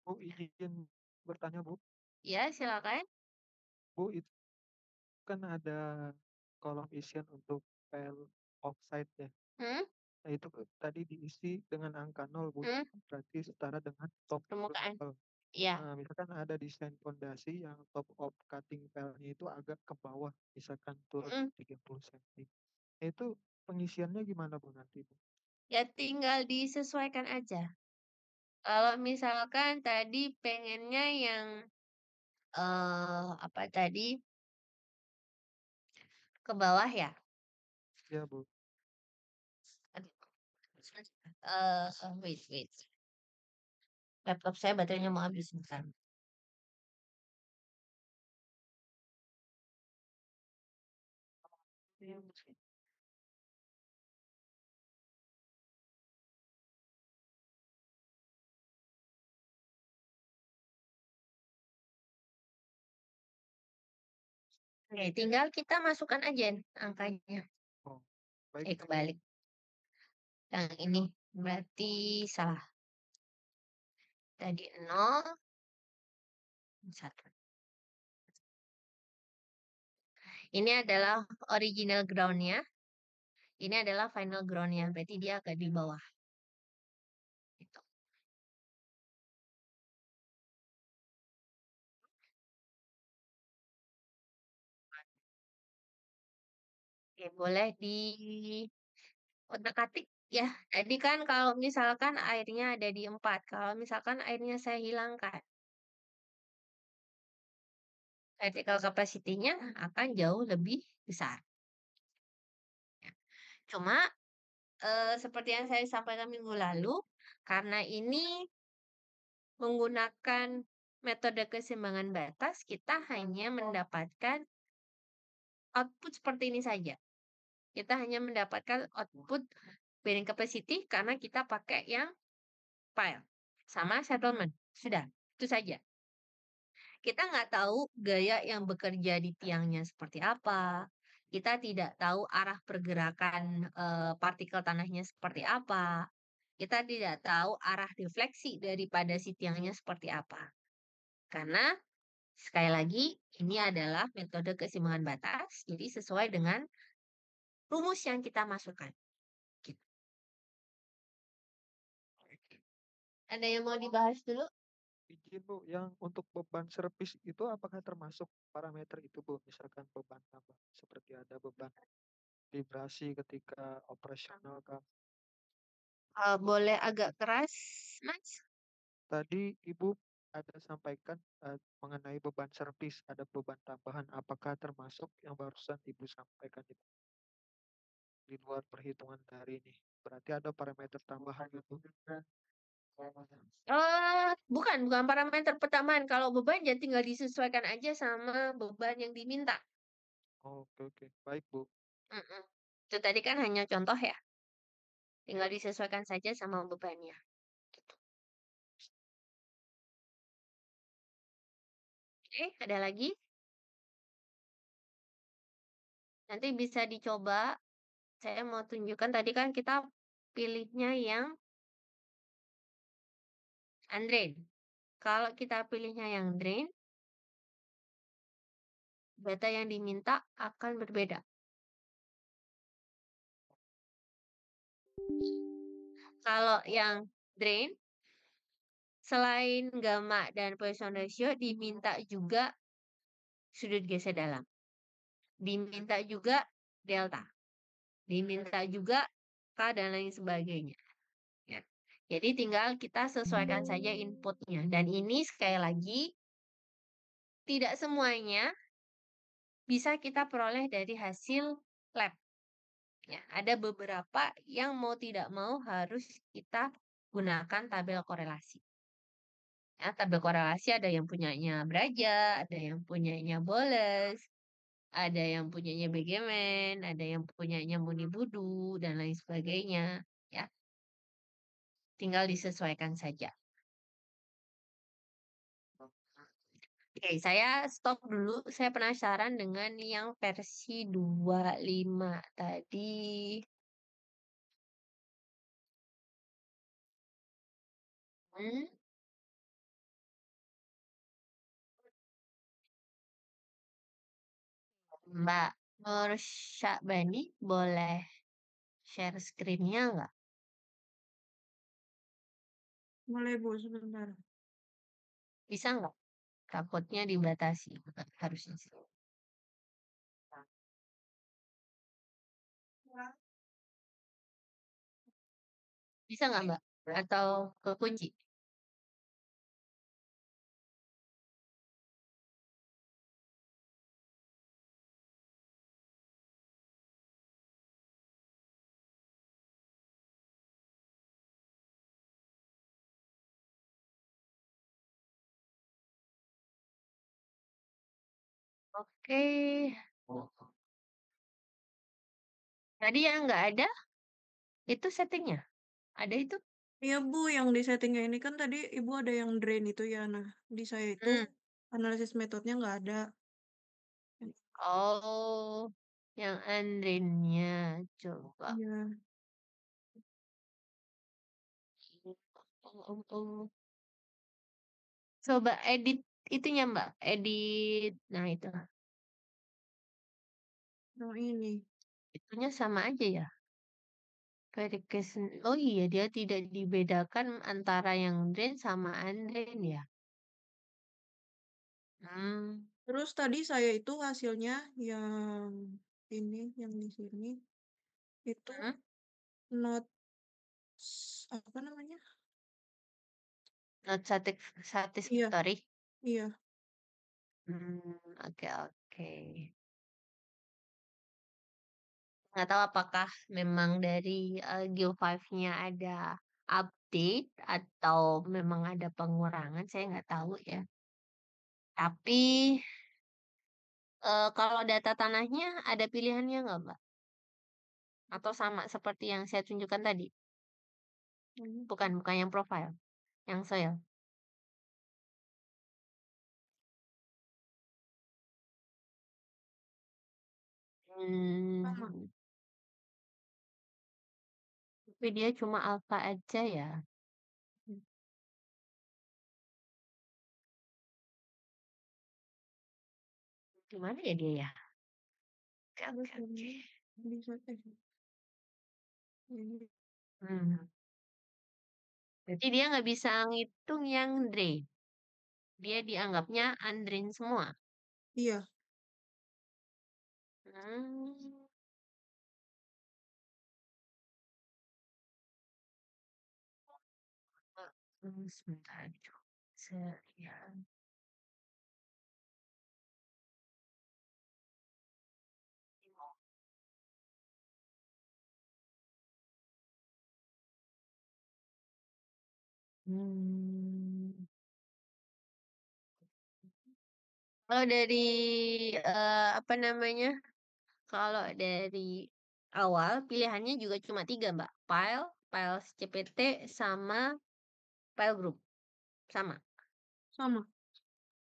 Bu, izin bertanya, Bu. Ya, silakan. Bu, itu kan ada kolom isian untuk file offsite ya. Hmm? Nah, itu tadi diisi dengan angka 0, Bu. Hmm? Berarti setara dengan top Permukaan. level. Iya. Nah, misalkan ada desain fondasi yang top of cutting file-nya itu agak ke bawah, misalkan turun Hmm. 30 cm. Nah, itu pengisiannya gimana, Bu, nanti, Bu? Ya tinggal disesuaikan aja. Kalau misalkan tadi pengennya yang apa tadi? Ke bawah ya? Ya, Bu. Wait. Laptop saya baterainya mau habis bentar. Oke, tinggal kita masukkan aja angkanya. Oh, baik. Kebalik. Yang ini berarti salah. Tadi 0, 1. Ini adalah original ground-nya. Ini adalah final ground-nya. Berarti dia agak di bawah. Gitu. Oke, boleh di otak-atik ya. Tadi kan kalau misalkan airnya ada di 4. Kalau misalkan airnya saya hilangkan, vertical capacity-nya akan jauh lebih besar. Cuma seperti yang saya sampaikan minggu lalu, karena ini menggunakan metode keseimbangan batas, kita hanya mendapatkan output seperti ini saja. Kita hanya mendapatkan output bearing capacity karena kita pakai yang file sama settlement. Sudah, itu saja. Kita nggak tahu gaya yang bekerja di tiangnya seperti apa. Kita tidak tahu arah pergerakan partikel tanahnya seperti apa. Kita tidak tahu arah refleksi daripada si tiangnya seperti apa. Karena sekali lagi ini adalah metode keseimbangan batas, jadi sesuai dengan rumus yang kita masukkan. Gitu. Ada yang mau dibahas dulu? Izin, Bu, yang untuk beban servis itu apakah termasuk parameter itu, Bu? Misalkan beban tambah, seperti ada beban vibrasi ketika operasional kah? Boleh agak keras, Mas? Tadi Ibu ada sampaikan mengenai beban servis, ada beban tambahan. Apakah termasuk yang barusan Ibu sampaikan itu? Di luar perhitungan dari ini. Berarti ada parameter tambahan itu. Bukan parameter pertambahan. Kalau beban ya tinggal disesuaikan aja sama beban yang diminta. Oke. Baik, Bu. Itu tadi kan hanya contoh ya. Tinggal disesuaikan saja sama bebannya. Gitu. Oke, ada lagi? Nanti bisa dicoba. Saya mau tunjukkan tadi kan kita pilihnya yang undrain. Kalau kita pilihnya yang drain, data yang diminta akan berbeda. Kalau yang drain, Selain gamma dan Poisson ratio, diminta juga sudut geser dalam. Diminta juga delta. Diminta juga K dan lain sebagainya. Ya. Jadi tinggal kita sesuaikan saja inputnya. Dan ini sekali lagi, tidak semuanya bisa kita peroleh dari hasil lab. Ya, ada beberapa yang mau tidak mau harus kita gunakan tabel korelasi. Ya, tabel korelasi ada yang punyanya Braja, ada yang punyanya Boles, ada yang punyanya Begeman, ada yang punyanya Muni Budu, dan lain sebagainya. Ya, tinggal disesuaikan saja. Oke, saya stop dulu. Saya penasaran dengan yang versi 25 tadi. Hmm? Mbak Nur Syakbani boleh share screen-nya nggak? Boleh Bu, sebentar. Bisa nggak? Takutnya dibatasi. Harusnya sih. Bisa nggak Mbak? Atau kekunci? Oke. Tadi yang nggak ada, itu settingnya. Ada itu? Iya Bu, yang di settingnya ini kan tadi Ibu ada yang drain itu ya. Nah, di saya itu analisis metodenya nggak ada. Oh, yang Andrinnya. Coba. Iya. Coba edit itunya Mbak. Edit. Nah itu. Nah ini. Itunya sama aja ya. Verification. Oh iya, dia tidak dibedakan antara yang drain sama undrain ya. Terus tadi saya itu hasilnya yang ini, yang di sini itu not apa namanya? Not satisfactory. Iya. Oke oke. Nggak tahu apakah memang dari Geo5-nya ada update atau memang ada pengurangan, saya nggak tahu ya. Tapi kalau data tanahnya ada pilihannya nggak, Mbak? Atau sama seperti yang saya tunjukkan tadi? Bukan yang profile, yang soil. Tapi dia cuma alpha aja ya. Gimana ya dia ya? Oke. Jadi dia nggak bisa ngitung yang drain. Dia dianggapnya undrain semua. Iya. Sebentar. Saya lihat. Kalau dari apa namanya? Kalau dari awal pilihannya juga cuma 3, Mbak. File CPT sama file group. Sama.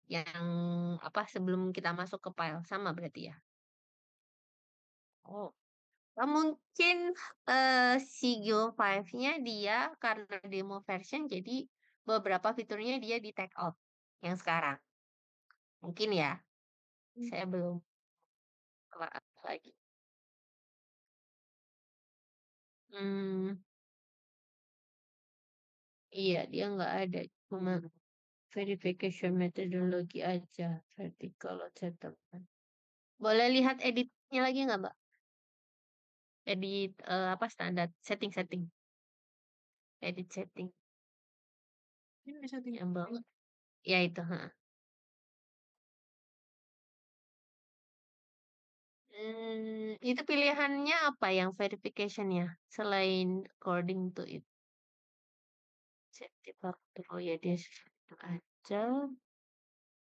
Yang apa sebelum kita masuk ke file sama berarti ya. Oh. Mungkin si Geo5-nya dia karena demo version jadi beberapa fiturnya dia di take out yang sekarang. Mungkin ya. Saya belum kelar lagi. Iya, dia nggak ada. Cuma verification methodology aja. Vertical load settlement. Boleh lihat editnya lagi nggak, Mbak? Edit apa standar setting. Edit setting Ini di setting. yang bawah. Ya itu, ha. Itu pilihannya apa yang verification-nya selain according to it? Safety factor, oh ya dia itu aja.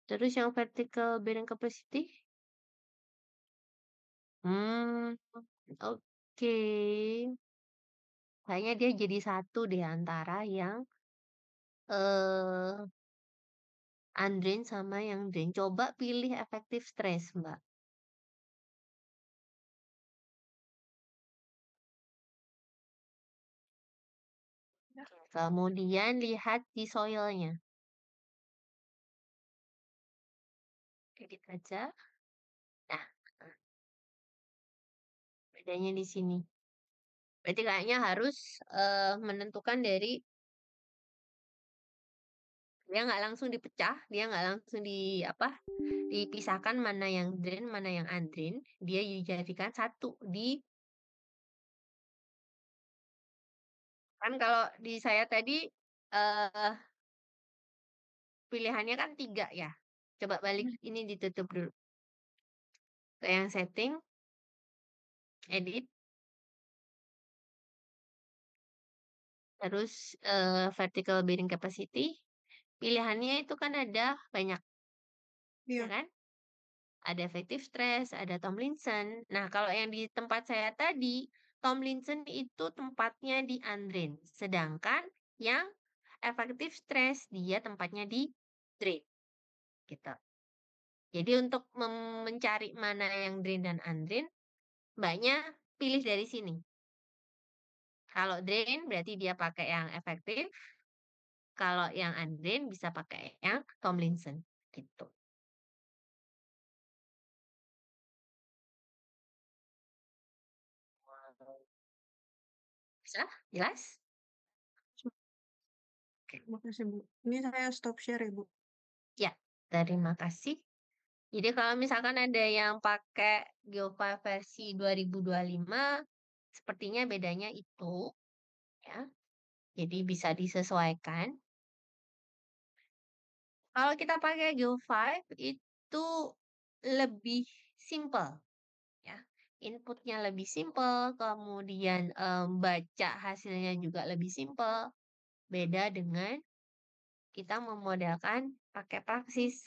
Terus yang vertical bearing capacity? Oke. Kayaknya dia jadi satu di antara yang eh undrain sama yang drain. Coba pilih effective stress, Mbak. Kemudian lihat di soilnya. Edit aja. Nah, bedanya di sini. Berarti kayaknya harus menentukan dari dia nggak langsung dipecah, dia nggak langsung dipisahkan mana yang drain, mana yang undrain. Dia dijadikan satu kan kalau di saya tadi eh pilihannya kan 3 ya. Coba balik ini ditutup dulu. Ke yang setting, edit, terus vertical bearing capacity. Pilihannya itu kan ada banyak, ya Iya. kan? Ada effective stress, ada Tomlinson. Nah, kalau yang di tempat saya tadi, Tomlinson itu tempatnya di undrain. Sedangkan yang effective stress dia tempatnya di drain. Gitu. Jadi untuk mencari mana yang drain dan undrain, Mbaknya pilih dari sini. Kalau drain berarti dia pakai yang efektif. Kalau yang undrain bisa pakai yang Tomlinson. Gitu. Bisa? Jelas? Terima kasih, Bu. Ini saya stop share ya, Bu. Ya, terima kasih. Jadi kalau misalkan ada yang pakai Geofile versi 2025, sepertinya bedanya itu, ya. Jadi bisa disesuaikan. Kalau kita pakai Geofile itu lebih simple, ya. Inputnya lebih simple, kemudian baca hasilnya juga lebih simple. Beda dengan kita memodelkan pakai Praxis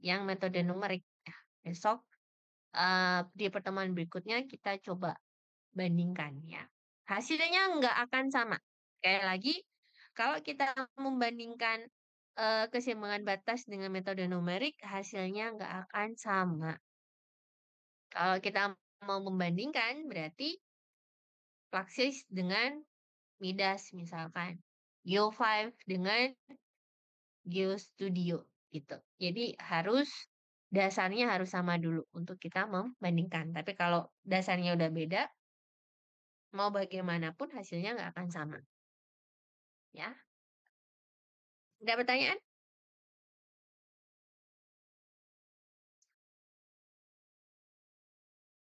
yang metode numerik. Ya, besok di pertemuan berikutnya kita coba bandingkan ya. Hasilnya nggak akan sama. Sekali lagi, kalau kita membandingkan keseimbangan batas dengan metode numerik, hasilnya nggak akan sama. Kalau kita mau membandingkan, berarti Praxis dengan Midas misalkan. Geo5 dengan GeoStudio gitu. Jadi dasarnya harus sama dulu untuk kita membandingkan. Tapi kalau dasarnya udah beda, mau bagaimanapun hasilnya nggak akan sama. Ya. Ada pertanyaan?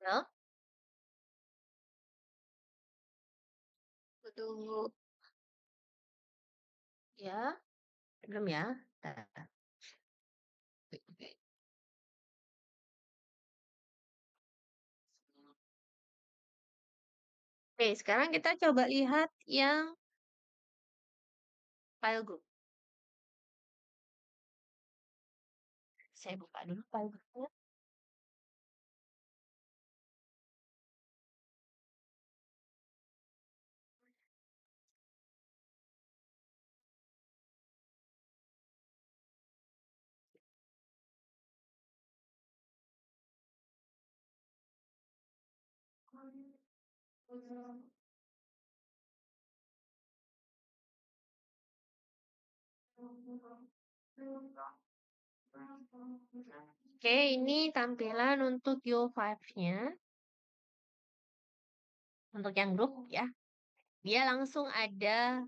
No? Tunggu. Ya, belum ya. Bentar. Oke, sekarang kita coba lihat yang file group. Saya buka dulu file groupnya. Oke, ini tampilan untuk Yo5-nya. Untuk yang grup ya. Dia langsung ada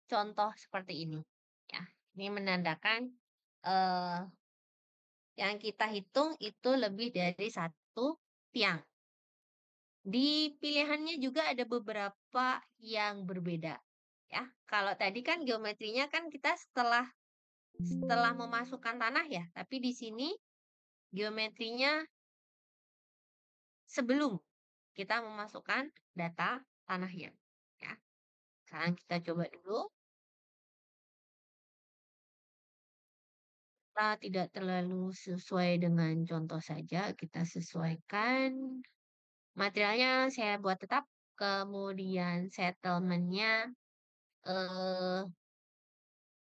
contoh seperti ini. Ya, ini menandakan eh, yang kita hitung itu lebih dari satu tiang. Di pilihannya juga ada beberapa yang berbeda. Ya, kalau tadi kan geometrinya kan kita setelah memasukkan tanah ya, tapi di sini geometrinya sebelum kita memasukkan data tanahnya. Ya, sekarang kita coba dulu. Kita tidak terlalu sesuai dengan contoh saja, kita sesuaikan. Materialnya saya buat tetap, kemudian settlement-nya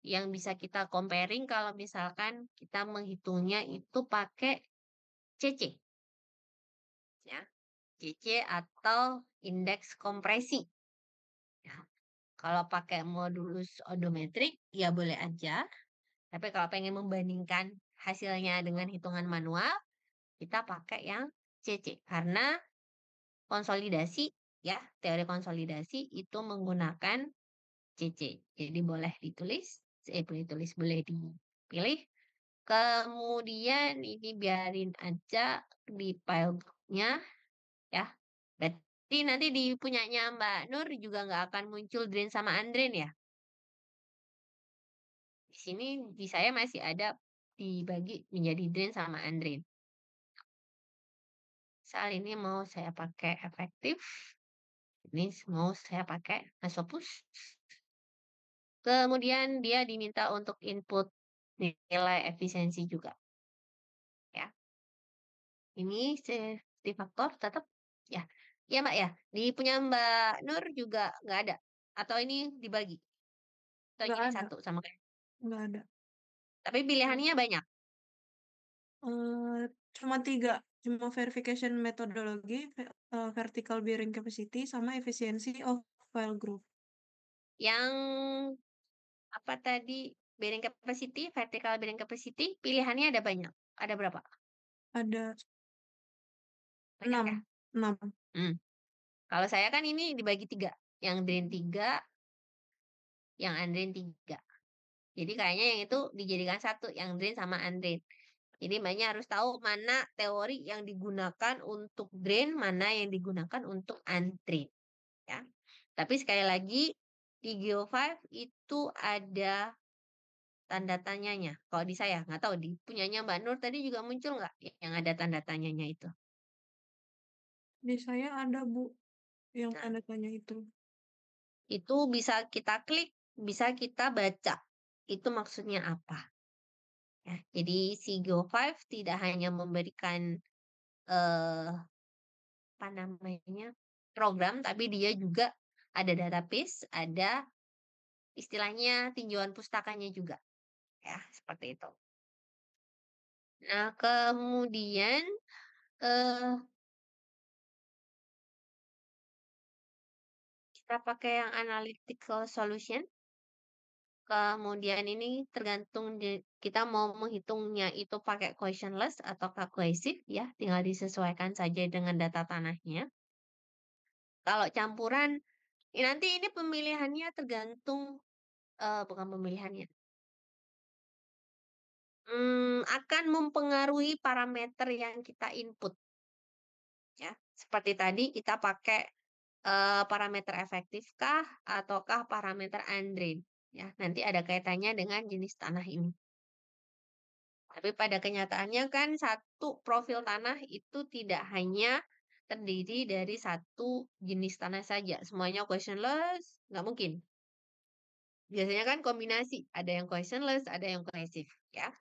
yang bisa kita comparing kalau misalkan kita menghitungnya itu pakai CC. Ya, CC atau indeks kompresi. Ya, kalau pakai modulus odometrik ya boleh aja. Tapi kalau pengen membandingkan hasilnya dengan hitungan manual, kita pakai yang CC. Karena konsolidasi, ya, teori konsolidasi itu menggunakan CC. Jadi boleh ditulis, boleh ditulis, boleh dipilih. Kemudian ini biarin aja di file group-nya, ya. Berarti nanti di punyanya Mbak Nur juga nggak akan muncul drain sama undrain ya. Di sini di saya masih ada dibagi menjadi drain sama undrain. Soal ini mau saya pakai efektif. Ini mau saya pakai Mesopus. Kemudian dia diminta untuk input nilai efisiensi juga. Ya. Ini safety factor tetap ya. Ya Mbak ya. Di punya Mbak Nur juga nggak ada. Atau ini dibagi. Atau Nggak jadi ada, satu sama kayak. nggak ada. Tapi pilihannya banyak. Cuma 3, cuma verification methodology, vertical bearing capacity, sama efisiensi of file group. Yang apa tadi? Bearing capacity, vertical bearing capacity, pilihannya ada banyak. Ada berapa? Ada Banyak ya? 6. Kalau saya kan ini dibagi 3. Yang drain 3, yang undrain 3. Jadi kayaknya yang itu dijadikan satu, yang drain sama undrain. Jadi Mbaknya harus tahu mana teori yang digunakan untuk drain, mana yang digunakan untuk undrain. Ya. Tapi sekali lagi, di Geo5 itu ada tanda tanyanya. Kalau di saya, nggak tahu. Di punyanya Mbak Nur tadi juga muncul nggak yang ada tanda tanyanya itu? Di saya ada, Bu, yang Nah, tanda tanya itu. itu bisa kita klik, bisa kita baca. Itu maksudnya apa? Ya, jadi si Geo5 tidak hanya memberikan apa namanya program, tapi dia juga ada database, ada istilahnya tinjauan pustakanya juga, ya seperti itu. Nah kemudian kita pakai yang analytical solution. Kemudian ini tergantung kita mau menghitungnya itu pakai questionless atau cohesive ya, tinggal disesuaikan saja dengan data tanahnya. Kalau campuran, nanti ini pemilihannya tergantung, bukan pemilihannya, akan mempengaruhi parameter yang kita input. Ya, seperti tadi kita pakai parameter efektifkah ataukah parameter undrain. Ya, nanti ada kaitannya dengan jenis tanah ini. Tapi pada kenyataannya kan satu profil tanah itu tidak hanya terdiri dari satu jenis tanah saja. Semuanya questionless, nggak mungkin. Biasanya kan kombinasi, ada yang questionless, ada yang cohesive, ya.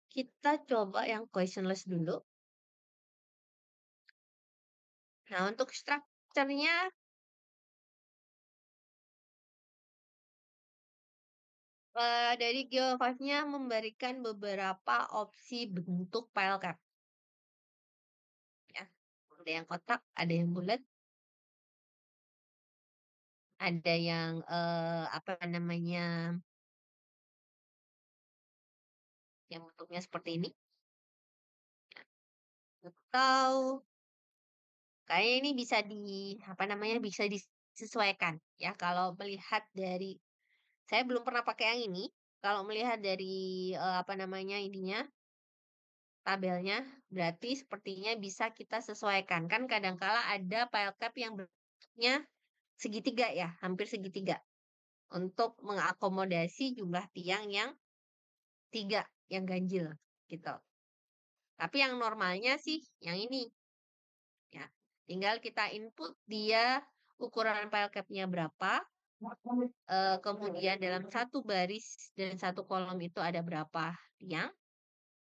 Kita coba yang questionless dulu. Nah, untuk structure-nya dari Geo5-nya memberikan beberapa opsi bentuk pile cap. Ya. Ada yang kotak, ada yang bulat, ada yang apa namanya, yang bentuknya seperti ini. Atau kayaknya ini bisa di apa namanya, bisa di sesuaikan ya. Kalau melihat dari, saya belum pernah pakai yang ini. Kalau melihat dari apa namanya ininya, tabelnya, berarti sepertinya bisa kita sesuaikan. Kan kadangkala ada file cap yang bentuknya segitiga ya, hampir segitiga. Untuk mengakomodasi jumlah tiang yang 3, yang ganjil gitu. Tapi yang normalnya sih yang ini. Ya, tinggal kita input dia ukuran file cap-nya berapa, kemudian dalam satu baris dan satu kolom itu ada berapa tiang,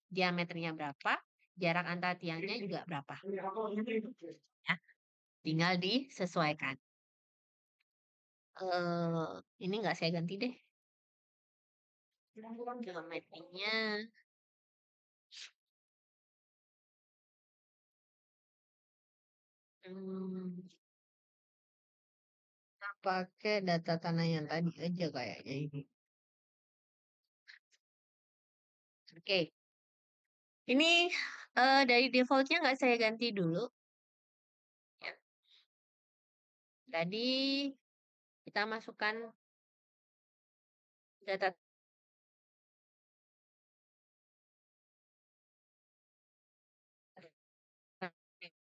diameternya berapa, jarak antar tiangnya juga berapa. Ya, tinggal disesuaikan. Ini nggak saya ganti deh. Geometrinya. Kita pakai data tanah yang tadi aja kayaknya ini. Oke. Ini dari defaultnya nggak saya ganti dulu. Ya. Tadi kita masukkan data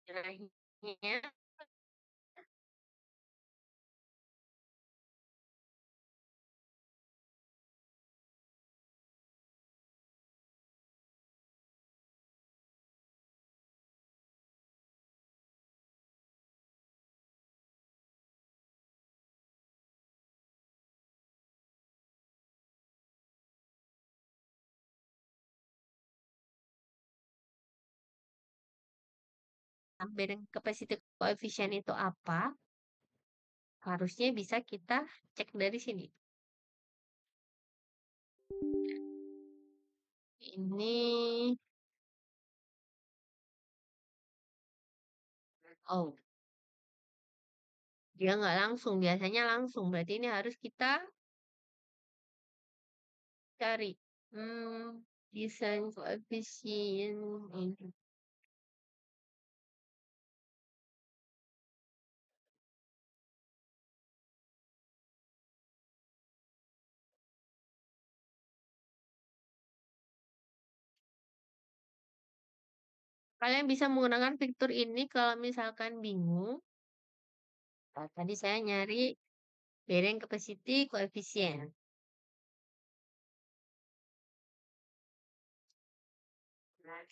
tanahnya. Bearing capacity coefficient itu apa? Harusnya bisa kita cek dari sini. Ini, oh, dia nggak langsung. Biasanya langsung. Berarti ini harus kita cari. Design coefficient ini. Kalian bisa menggunakan fitur ini kalau misalkan bingung. Nah, tadi saya nyari bearing capacity coefficient. Nah,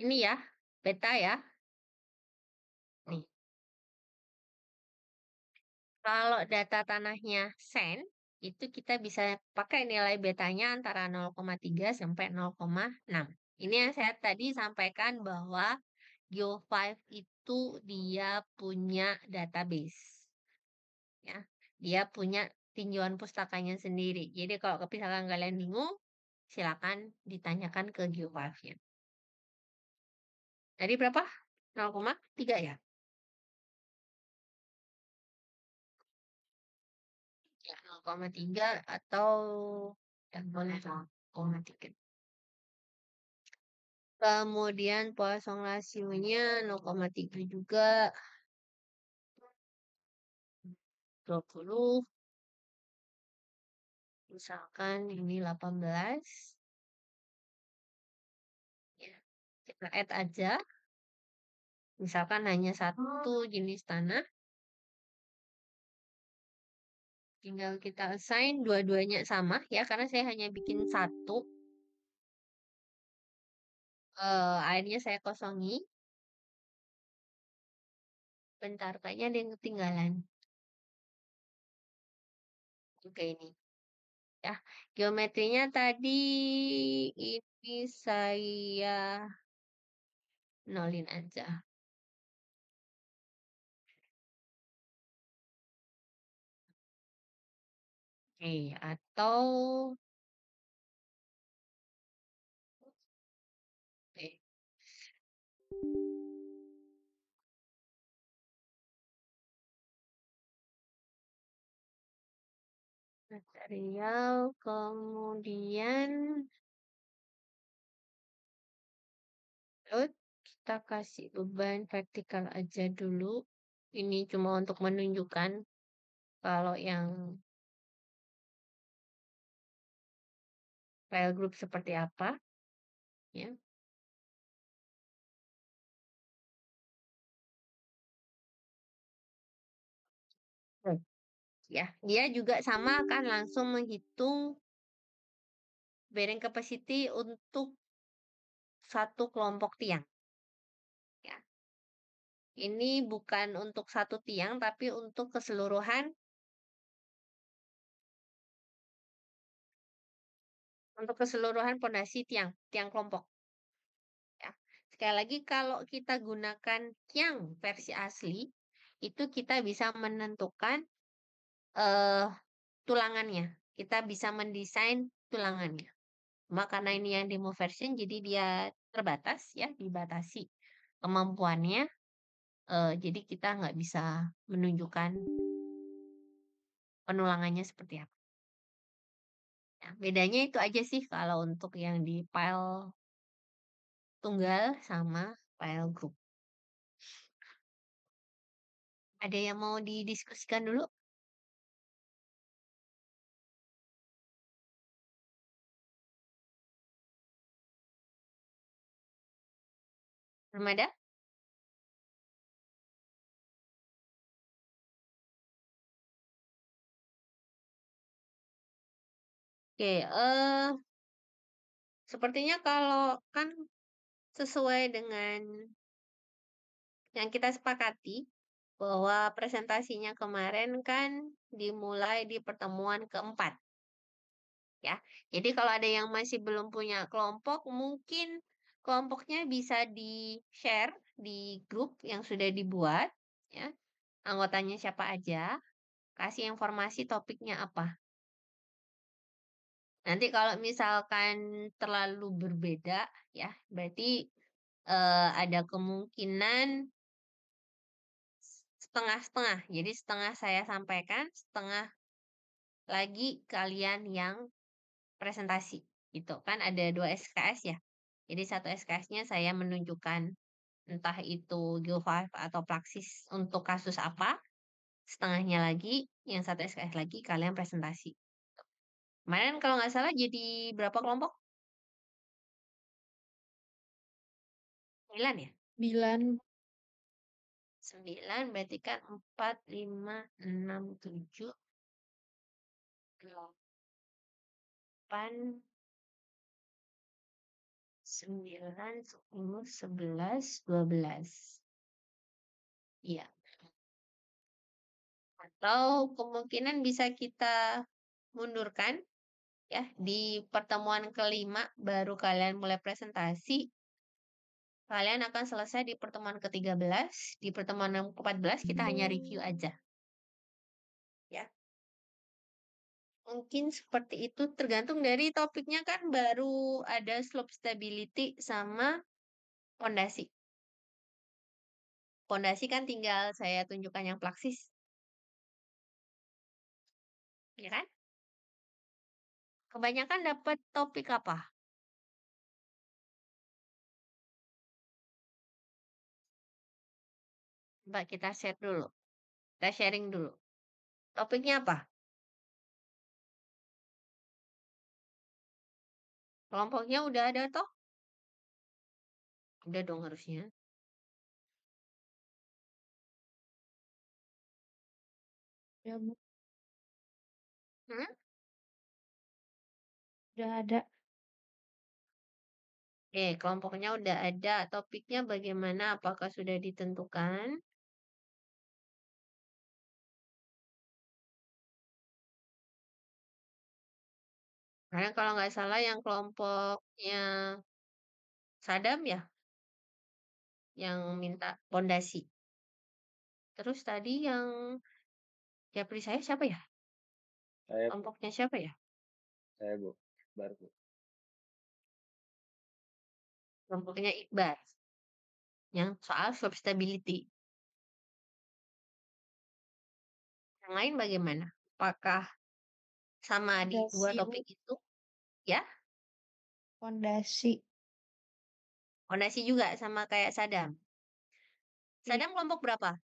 ini ya, beta ya. Nih. Kalau data tanahnya sen, itu kita bisa pakai nilai betanya antara 0,3 sampai 0,6. Ini yang saya tadi sampaikan bahwa Geo5 itu dia punya database. Ya, dia punya tinjauan pustakanya sendiri. Jadi kalau misalkan kalian bingung, silakan ditanyakan ke Geo5-nya. Tadi berapa? 0,3 ya? Ya, 0,3 atau yang boleh 0,3. Kemudian Poisson rasionya 0,3 juga. 20. Misalkan ini 18. Ya, kita add aja. Misalkan hanya satu jenis tanah. Tinggal kita assign dua-duanya sama ya, karena saya hanya bikin satu. Airnya saya kosongi. Bentar, kayaknya ada yang ketinggalan. Oke, ini. Ya, geometrinya tadi ini saya nolin aja. Oke, atau oke. Material, kemudian load, kita kasih beban vertikal aja dulu. Ini cuma untuk menunjukkan kalau yang file group seperti apa, ya. Ya, dia juga sama akan langsung menghitung bearing capacity untuk satu kelompok tiang. Ya. Ini bukan untuk satu tiang, tapi untuk keseluruhan pondasi tiang kelompok. Ya. Sekali lagi, kalau kita gunakan tiang versi asli, itu kita bisa menentukan tulangannya. Kita bisa mendesain tulangannya. Cuma karena ini yang demo version, jadi dia terbatas ya, dibatasi kemampuannya. Jadi kita nggak bisa menunjukkan penulangannya seperti apa. Nah, bedanya itu aja sih kalau untuk yang di file tunggal sama file group. Ada yang mau didiskusikan dulu? Belum ada? Oke, sepertinya kalau kan sesuai dengan yang kita sepakati, bahwa presentasinya kemarin kan dimulai di pertemuan keempat. Ya, jadi kalau ada yang masih belum punya kelompok, mungkin kelompoknya bisa di-share di grup yang sudah dibuat, ya. Anggotanya siapa aja, kasih informasi topiknya apa. Nanti kalau misalkan terlalu berbeda, ya, berarti ada kemungkinan setengah-setengah. Jadi setengah saya sampaikan, setengah lagi kalian yang presentasi. Gitu kan ada 2 SKS ya. Jadi satu SKS-nya saya menunjukkan entah itu Geo5 atau Praxis untuk kasus apa. Setengahnya lagi, yang satu SKS lagi kalian presentasi. Kemarin kalau nggak salah jadi berapa kelompok? 9 ya? 9. 9 berarti kan 4, 5, 6, 7, 8, 9, 10, 11, 12. Iya. Atau kemungkinan bisa kita mundurkan ya di pertemuan kelima baru kalian mulai presentasi. Kalian akan selesai di pertemuan ke-13, di pertemuan yang ke-14 kita hanya review aja. Ya. Mungkin seperti itu tergantung dari topiknya kan baru ada slope stability sama pondasi. Pondasi kan tinggal saya tunjukkan yang Praxis. Ya kan? Kebanyakan dapat topik apa? Mbak kita share dulu. Kita sharing dulu. Topiknya apa? Kelompoknya udah ada toh? Udah dong harusnya. Ya, Bu. Hmm? Udah ada. Oke, kelompoknya udah ada. Topiknya bagaimana? Apakah sudah ditentukan? Karena kalau nggak salah yang kelompoknya Sadam ya, yang minta pondasi. Terus tadi yang Japri saya siapa ya? Saya, Kelompoknya siapa ya? Bu. Baru, Bu. Kelompoknya Iqbal. Yang soal slope stability. Yang lain bagaimana? Apakah sama di 2 Fondasi, Bu. topik itu? Ya? Fondasi. Fondasi juga sama kayak Sadam. Iya. Sadam kelompok berapa?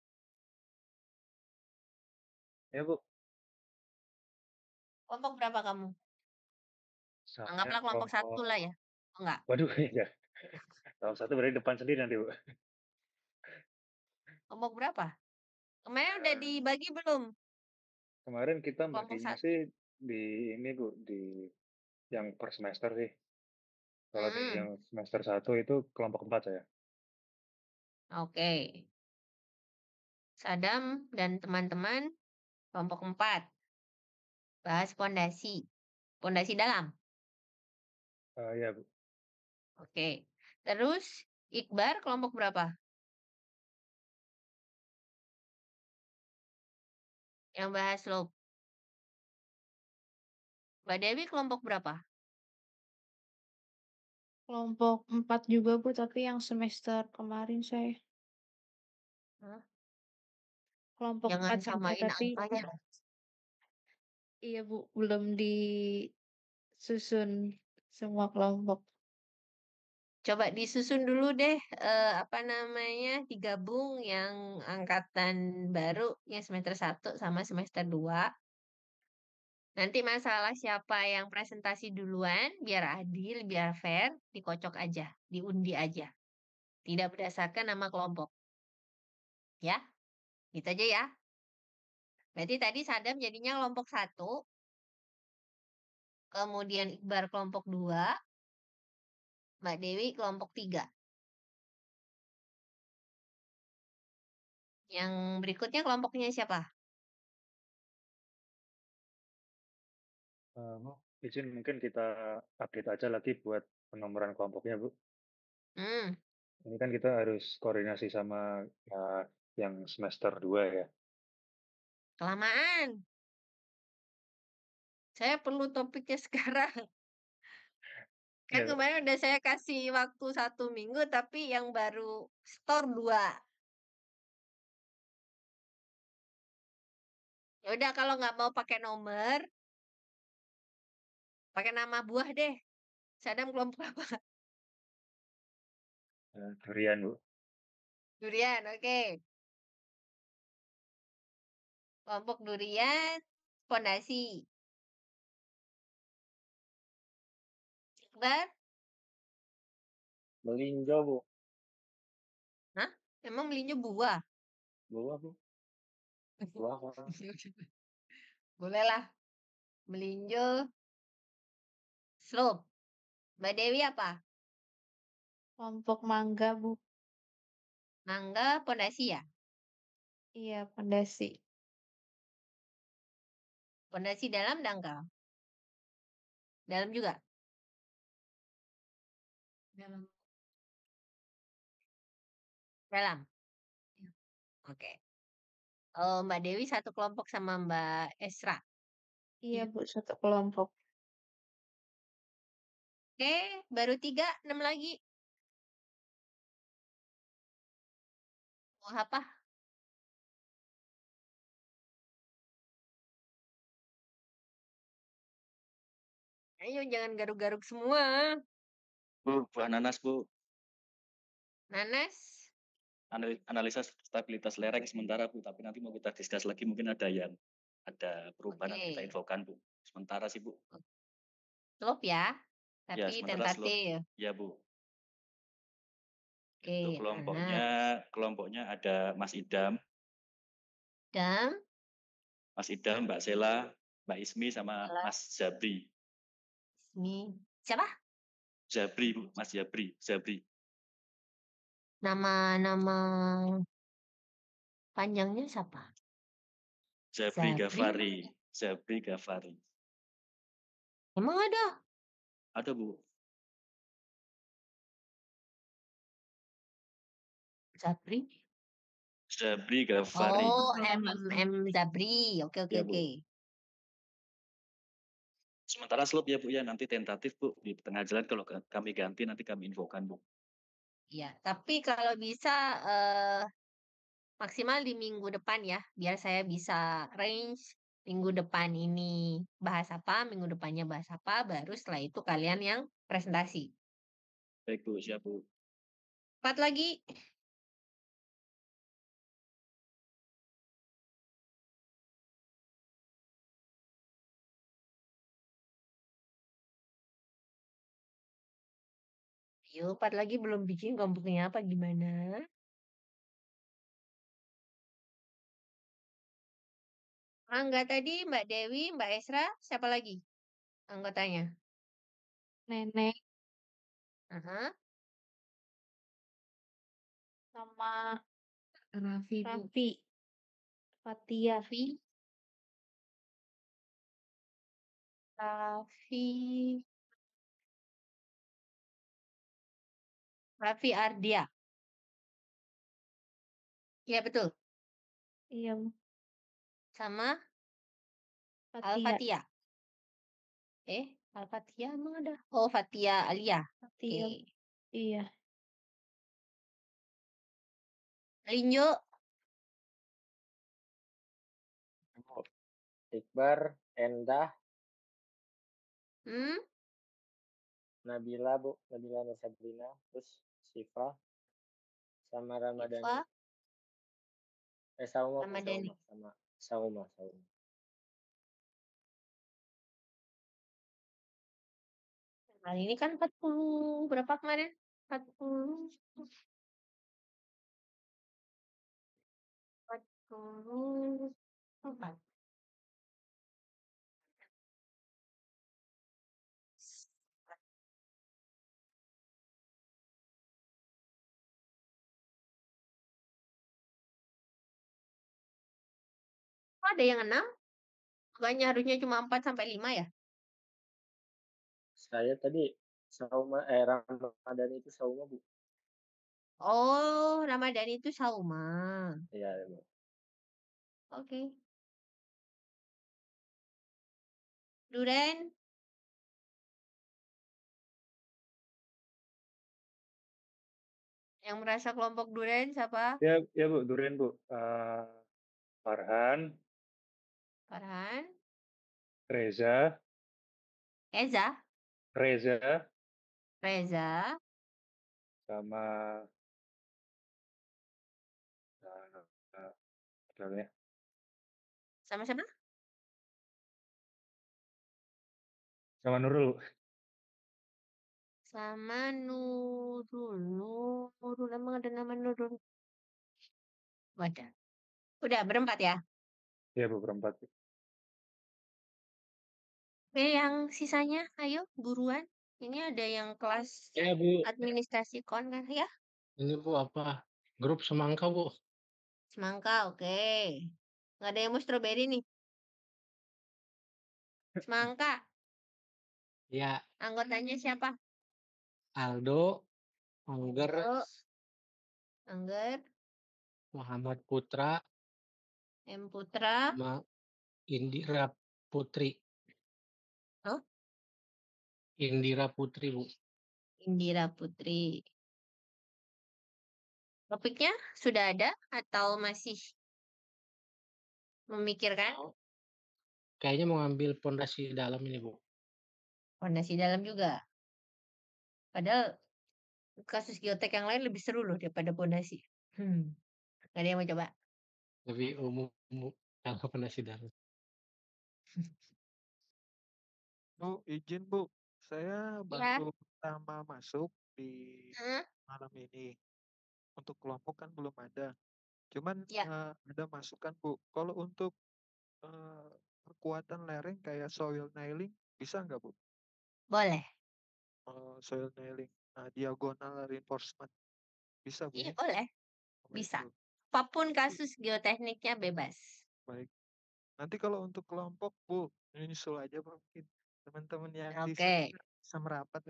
Ya, Bu. Kelompok berapa kamu? Saya Anggaplah kelompok 1 kelompok lah ya. Oh, enggak? waduh, ya. Kelompok 1 berarti depan sendiri nanti, Bu. Kelompok berapa? Kemarin udah dibagi belum? Kemarin kita Kelompok baginya 1. sih di ini, Bu, di yang per semester sih. Kalau di yang semester 1 itu kelompok 4 saya. Oke. Sadam dan teman-teman kelompok 4. Bahas fondasi. Fondasi dalam. Ya, Bu. Oke. Terus Iqbar kelompok berapa? Yang bahas slope. Mbak Dewi kelompok berapa? Kelompok 4 juga, Bu, tapi yang semester kemarin saya. Hah? Kelompok Jangan 4 juga, samain tapi angkanya. iya, Bu, belum disusun semua kelompok. Coba disusun dulu deh, apa namanya, digabung yang angkatan baru, yang semester 1 sama semester 2. Nanti masalah siapa yang presentasi duluan, biar adil, biar fair, dikocok aja, diundi aja. Tidak berdasarkan nama kelompok. Ya, gitu aja ya. Berarti tadi Sadam jadinya kelompok 1, kemudian Iqbar kelompok 2, Mbak Dewi kelompok 3. Yang berikutnya kelompoknya siapa? Bu, izin mungkin kita update aja lagi buat penomoran kelompoknya, Bu. Hmm, Ini kan kita harus koordinasi sama yang semester 2 ya. kelamaan. Saya perlu topiknya sekarang. Kan Ya, kemarin udah saya kasih waktu 1 minggu, tapi yang baru store 2. Ya udah kalau nggak mau pakai nomor, pakai nama buah deh. Sadam kelompok apa? durian, Bu. Durian, oke. Kelompok durian, fondasi. Iqbar? Melinjo, Bu. Hah? Emang melinjo buah? Buah, Bu. Buah apa? Boleh lah. Melinjo, slope. Mbak Dewi apa? Kelompok mangga, Bu. Mangga, fondasi ya? Iya, fondasi. Fondasi dalam dangkal. Dalam juga? Dalam. Dalam? Oke. Mbak Dewi satu kelompok sama Mbak Esra. Iya, Bu, satu kelompok. Oke, baru 3, 6 lagi. Mau apa? Ayo jangan garuk-garuk semua. Bu, buah nanas, Bu. Nanas, Analisa stabilitas lereng sementara, Bu. Tapi nanti mau kita discuss lagi, mungkin ada perubahan nanti kita oke. infokan, Bu. Sementara sih, Bu. Slope ya, Ya, tapi sementara slope. tentatif. Ya, Bu. Oke, Untuk nanas. kelompoknya ada Mas Idam, Dam, Mbak Sela, Mbak Ismi, sama Sela. Mas Zabri. Ismi. Siapa? Zabri, Bu. Mas Zabri. Nama panjangnya siapa? Zabri Zabri. Ghaffari. Emang ada? Ada, Bu. Zabri? Zabri Ghaffari. Oh, M Zabri. Oke, oke, Ya, Bu. oke. Sementara slope ya, Bu, ya. Nanti tentatif, Bu. Di tengah jalan kalau kami ganti, nanti kami infokan, Bu. Iya, tapi kalau bisa maksimal di minggu depan ya, biar saya bisa range Minggu depan ini bahas apa, minggu depannya bahas apa, baru setelah itu kalian yang presentasi. Baik Bu, siap Bu. 4 lagi. Ayo, 4 lagi belum bikin kelompoknya apa gimana? Enggak tadi Mbak Dewi, Mbak Esra, siapa lagi anggotanya? Nenek Aha, sama Raffi, Bu. Raffi, Fatia, Raffi, Raffi, Raffi Ardia. Iya betul. iya Sama Fatia, Al-Fatia. Al-Fatia emang ada? Oh, Fatia Alia. Fatia, Oke. iya. Linjo, Bu. Iqbar, Endah, hmm? Nabila Bu, Nabila Nursabrina, terus Siva, sama Ramadhani. Iva, Sauma Bu, Ramadhani. sama Sauma. Kali ini kan 40 berapa kemarin? 40 44. Kok ada yang 6? Bukannya harusnya cuma 4 sampai 5 ya? Saya tadi Ramadhani itu Sauma Bu. Oh, Ramadhani itu Sauma. Iya Bu. Oke. Duren, yang merasa kelompok Duren siapa? Ya Bu, Duren Bu. Farhan, Farhan, Reza, Eza, Reza, Reza, sama apa namanya? sama siapa? Sama Nurul. Bu. Sama Nurul. Nurul, emang ada nama Nurul? Wadah. Udah berempat ya? Ya Bu, berempat. Oke, yang sisanya, ayo buruan. Ini ada yang kelas Ya Bu, administrasi kon kan ya? ini Bu apa? Grup semangka Bu. Semangka, oke. Nggak ada yang mau stroberi nih. Semangka, Ya, anggotanya siapa? Aldo, Angger, Oh, Angger, Muhammad Putra, M Putra, sama Indira Putri. oh, Indira Putri Bu. Indira Putri. Topiknya sudah ada atau masih memikirkan? Oh, kayaknya mau ngambil pondasi dalam ini Bu. Fondasi dalam juga. Padahal kasus geotek yang lain lebih seru loh daripada pondasi. Nggak ada yang mau coba? Lebih umum Bu, kalau pondasi dalam. Bu, izin Bu, saya Ya. baru pertama masuk di Hmm? malam ini. Untuk kelompok kan belum ada. Cuman Ya. ada masukan Bu. Kalau untuk kekuatan lereng kayak soil nailing bisa nggak Bu? Boleh. Soil nailing, diagonal reinforcement bisa Bu Iya, ya? boleh. Baik, Bisa. Bu. Apapun kasus geotekniknya bebas. Baik. Nanti kalau untuk kelompok Bu, nyusul aja Bu mungkin. Teman-teman yang di Oke. sana bisa merapat.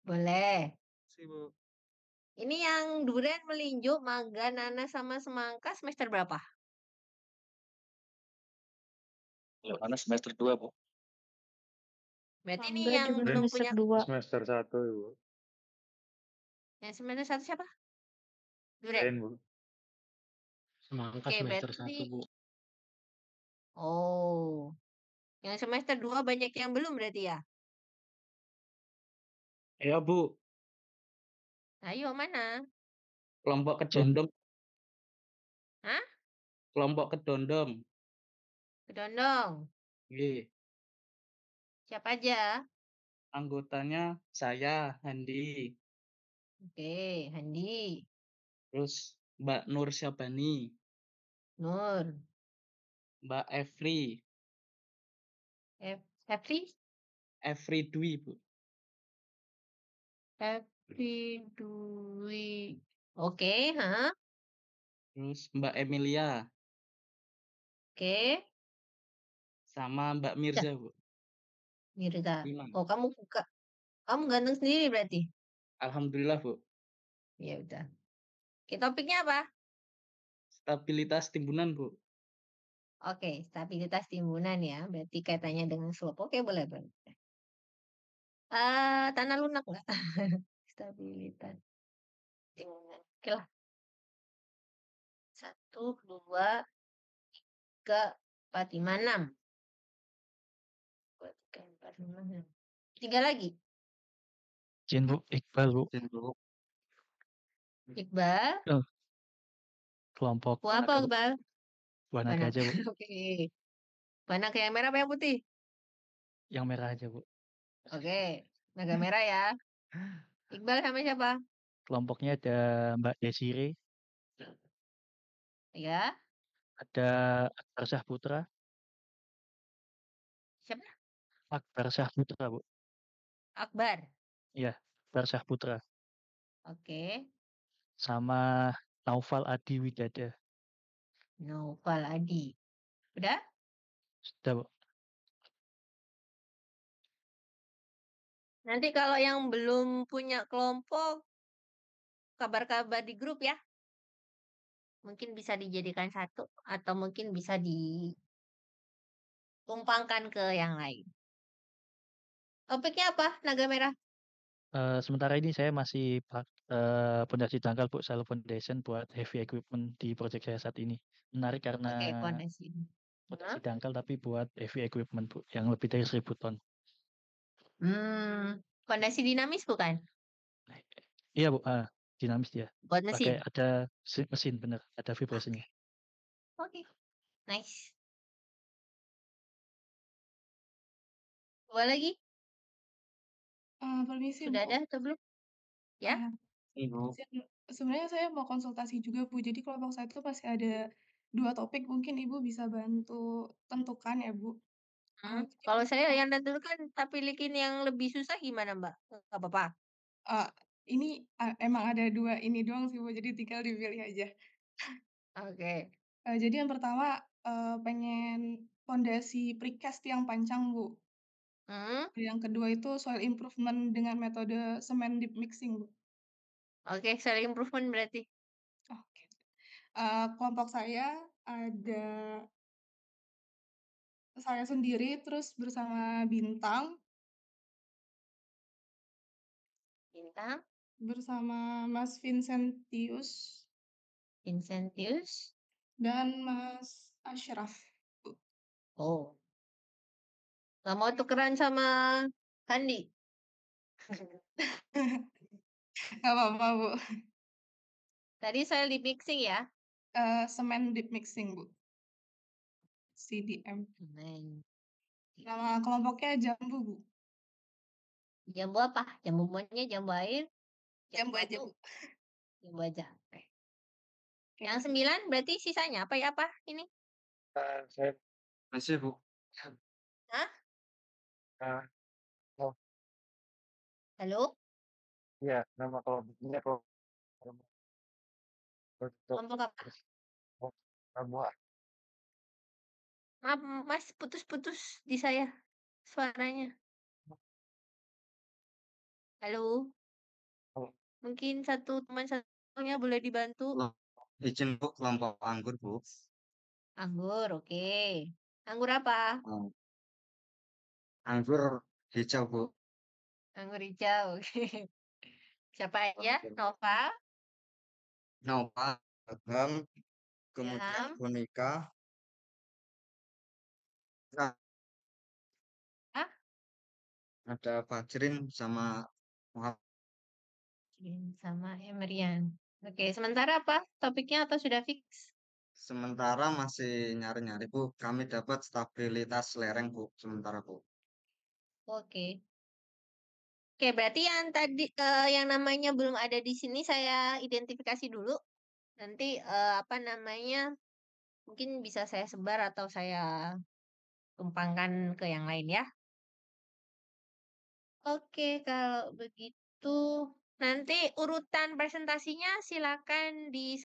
Boleh. Sih Bu. Ini yang Duren, Melinjo, Maga, Nana, sama Semangka semester berapa? Kalau mana semester 2 Bu. Berarti ini Mangga yang juga belum semester punya 2. Semester 1 Ibu. yang semester 1 siapa? Duren. Duren Bu. Semangka Oke, semester berarti 1 Bu. Yang semester 2 banyak yang belum berarti ya? Iya, Bu. Ayo mana? Kelompok Jen, kedondong, Hah? kelompok kedondong. Kedondong. Nggih. Siapa aja? Anggotanya saya, Handi. Oke, Handi, Terus Mbak Nur Syabani, Nur, Mbak Efri, Febri, Efri Dwi, Bu. Febri Dwi. Oke, hah? Terus Mbak Emilia Oke, sama Mbak udah, Mirza, Bu. Mirza. 5. Oh, kamu ganteng sendiri berarti? Alhamdulillah, Bu. Ya udah. Oke, topiknya apa? Stabilitas timbunan, Bu. Oke, stabilitas timbunan ya. Berarti kaitannya dengan slope. Oke, boleh, boleh. Tanah lunak nggak? Stabilitas timbunan. Oke lah. 1, 2, 3, 4, 5, 6. 2, 3, 4, 5, 6. 3 lagi. Jen Bu, Iqbal Bu. Iqbal. Oh, kelompok Apa, Iqbal? Wanaka Banak. aja Bu. Oke. Banak yang merah apa yang putih? Yang merah aja Bu. Oke. Naga merah ya. Iqbal sama siapa? Kelompoknya ada Mbak Desire, Ya. ada Akbar Syahputra, Siapa? Akbar Syahputra Bu. Akbar. Iya, Akbar Syahputra. Oke. Sama Naufal Adi Widada. Noval Adi. Udah? Sudah Bu. Nanti kalau yang belum punya kelompok, kabar-kabar di grup ya. Mungkin bisa dijadikan satu atau mungkin bisa ditumpangkan ke yang lain. Topiknya apa? Naga merah. Sementara ini saya masih pondasi dangkal Bu, Shallow Foundation buat heavy equipment di project saya saat ini. Menarik Oke, karena fondasi. pondasi dangkal tapi buat heavy equipment Bu, yang lebih dari 1000 ton. Fondasi dinamis bukan? Iya Bu, dinamis dia. Buat mesin. Pakai ada mesin bener, ada vibrasinya. Oke. Nice. 2 lagi? Permisi Sudah Bu. ada atau belum? Ya? Ibu. Sebenarnya saya mau konsultasi juga Bu. Jadi kelompok saya itu masih ada 2 topik, mungkin Ibu bisa bantu tentukan ya Bu. Jadi Kalau saya yang tentukan tapi bikin yang lebih susah gimana Mbak? Nggak apa-apa. Ini emang ada 2 ini doang sih Bu, jadi tinggal dipilih aja. Oke. Jadi yang pertama, pengen fondasi precast yang panjang Bu. Yang kedua itu soil improvement dengan metode cement deep mixing Bu. Oke, soil improvement berarti. Oke. Kelompok saya ada saya sendiri, terus bersama Bintang. Bintang. Bersama Mas Vincentius. Vincentius. Dan Mas Ashraf. Oh. Nggak mau tukeran sama Handi? Nggak apa-apa Bu. Tadi soil deep mixing ya? Cement deep mixing Bu. CDM. Semen. Nama kelompoknya Jambu Bu. Jambu apa? Jambu monyet, jambu air? Jambu aja Bu. Jambu aja. Oke. Yang 9 berarti sisanya apa ya apa ini? Saya masih Bu. Hah? Oh, Halo? iya, nama kelompoknya Kelompok apa? Ramuan. Maaf, Mas, putus-putus di saya suaranya. Halo? Mungkin teman satunya boleh dibantu? Izin Bu, kelompok anggur Bu. Anggur, oke. Anggur apa? Anggur hijau Bu. Anggur hijau, oke. Siapa aja? Nova? Nova, Agam, kemudian Ilham? Monika. Nah, Ada Fajrin sama Muhammad. Jin sama Emrian. Oke, sementara apa topiknya atau sudah fix? Sementara masih nyari-nyari, Bu. Kami dapat stabilitas lereng, Bu, sementara, Bu. Oke. Oke, berarti yang tadi yang namanya belum ada di sini saya identifikasi dulu. Nanti apa namanya? Mungkin bisa saya sebar atau saya tumpangkan ke yang lain ya. Oke, kalau begitu nanti urutan presentasinya silakan di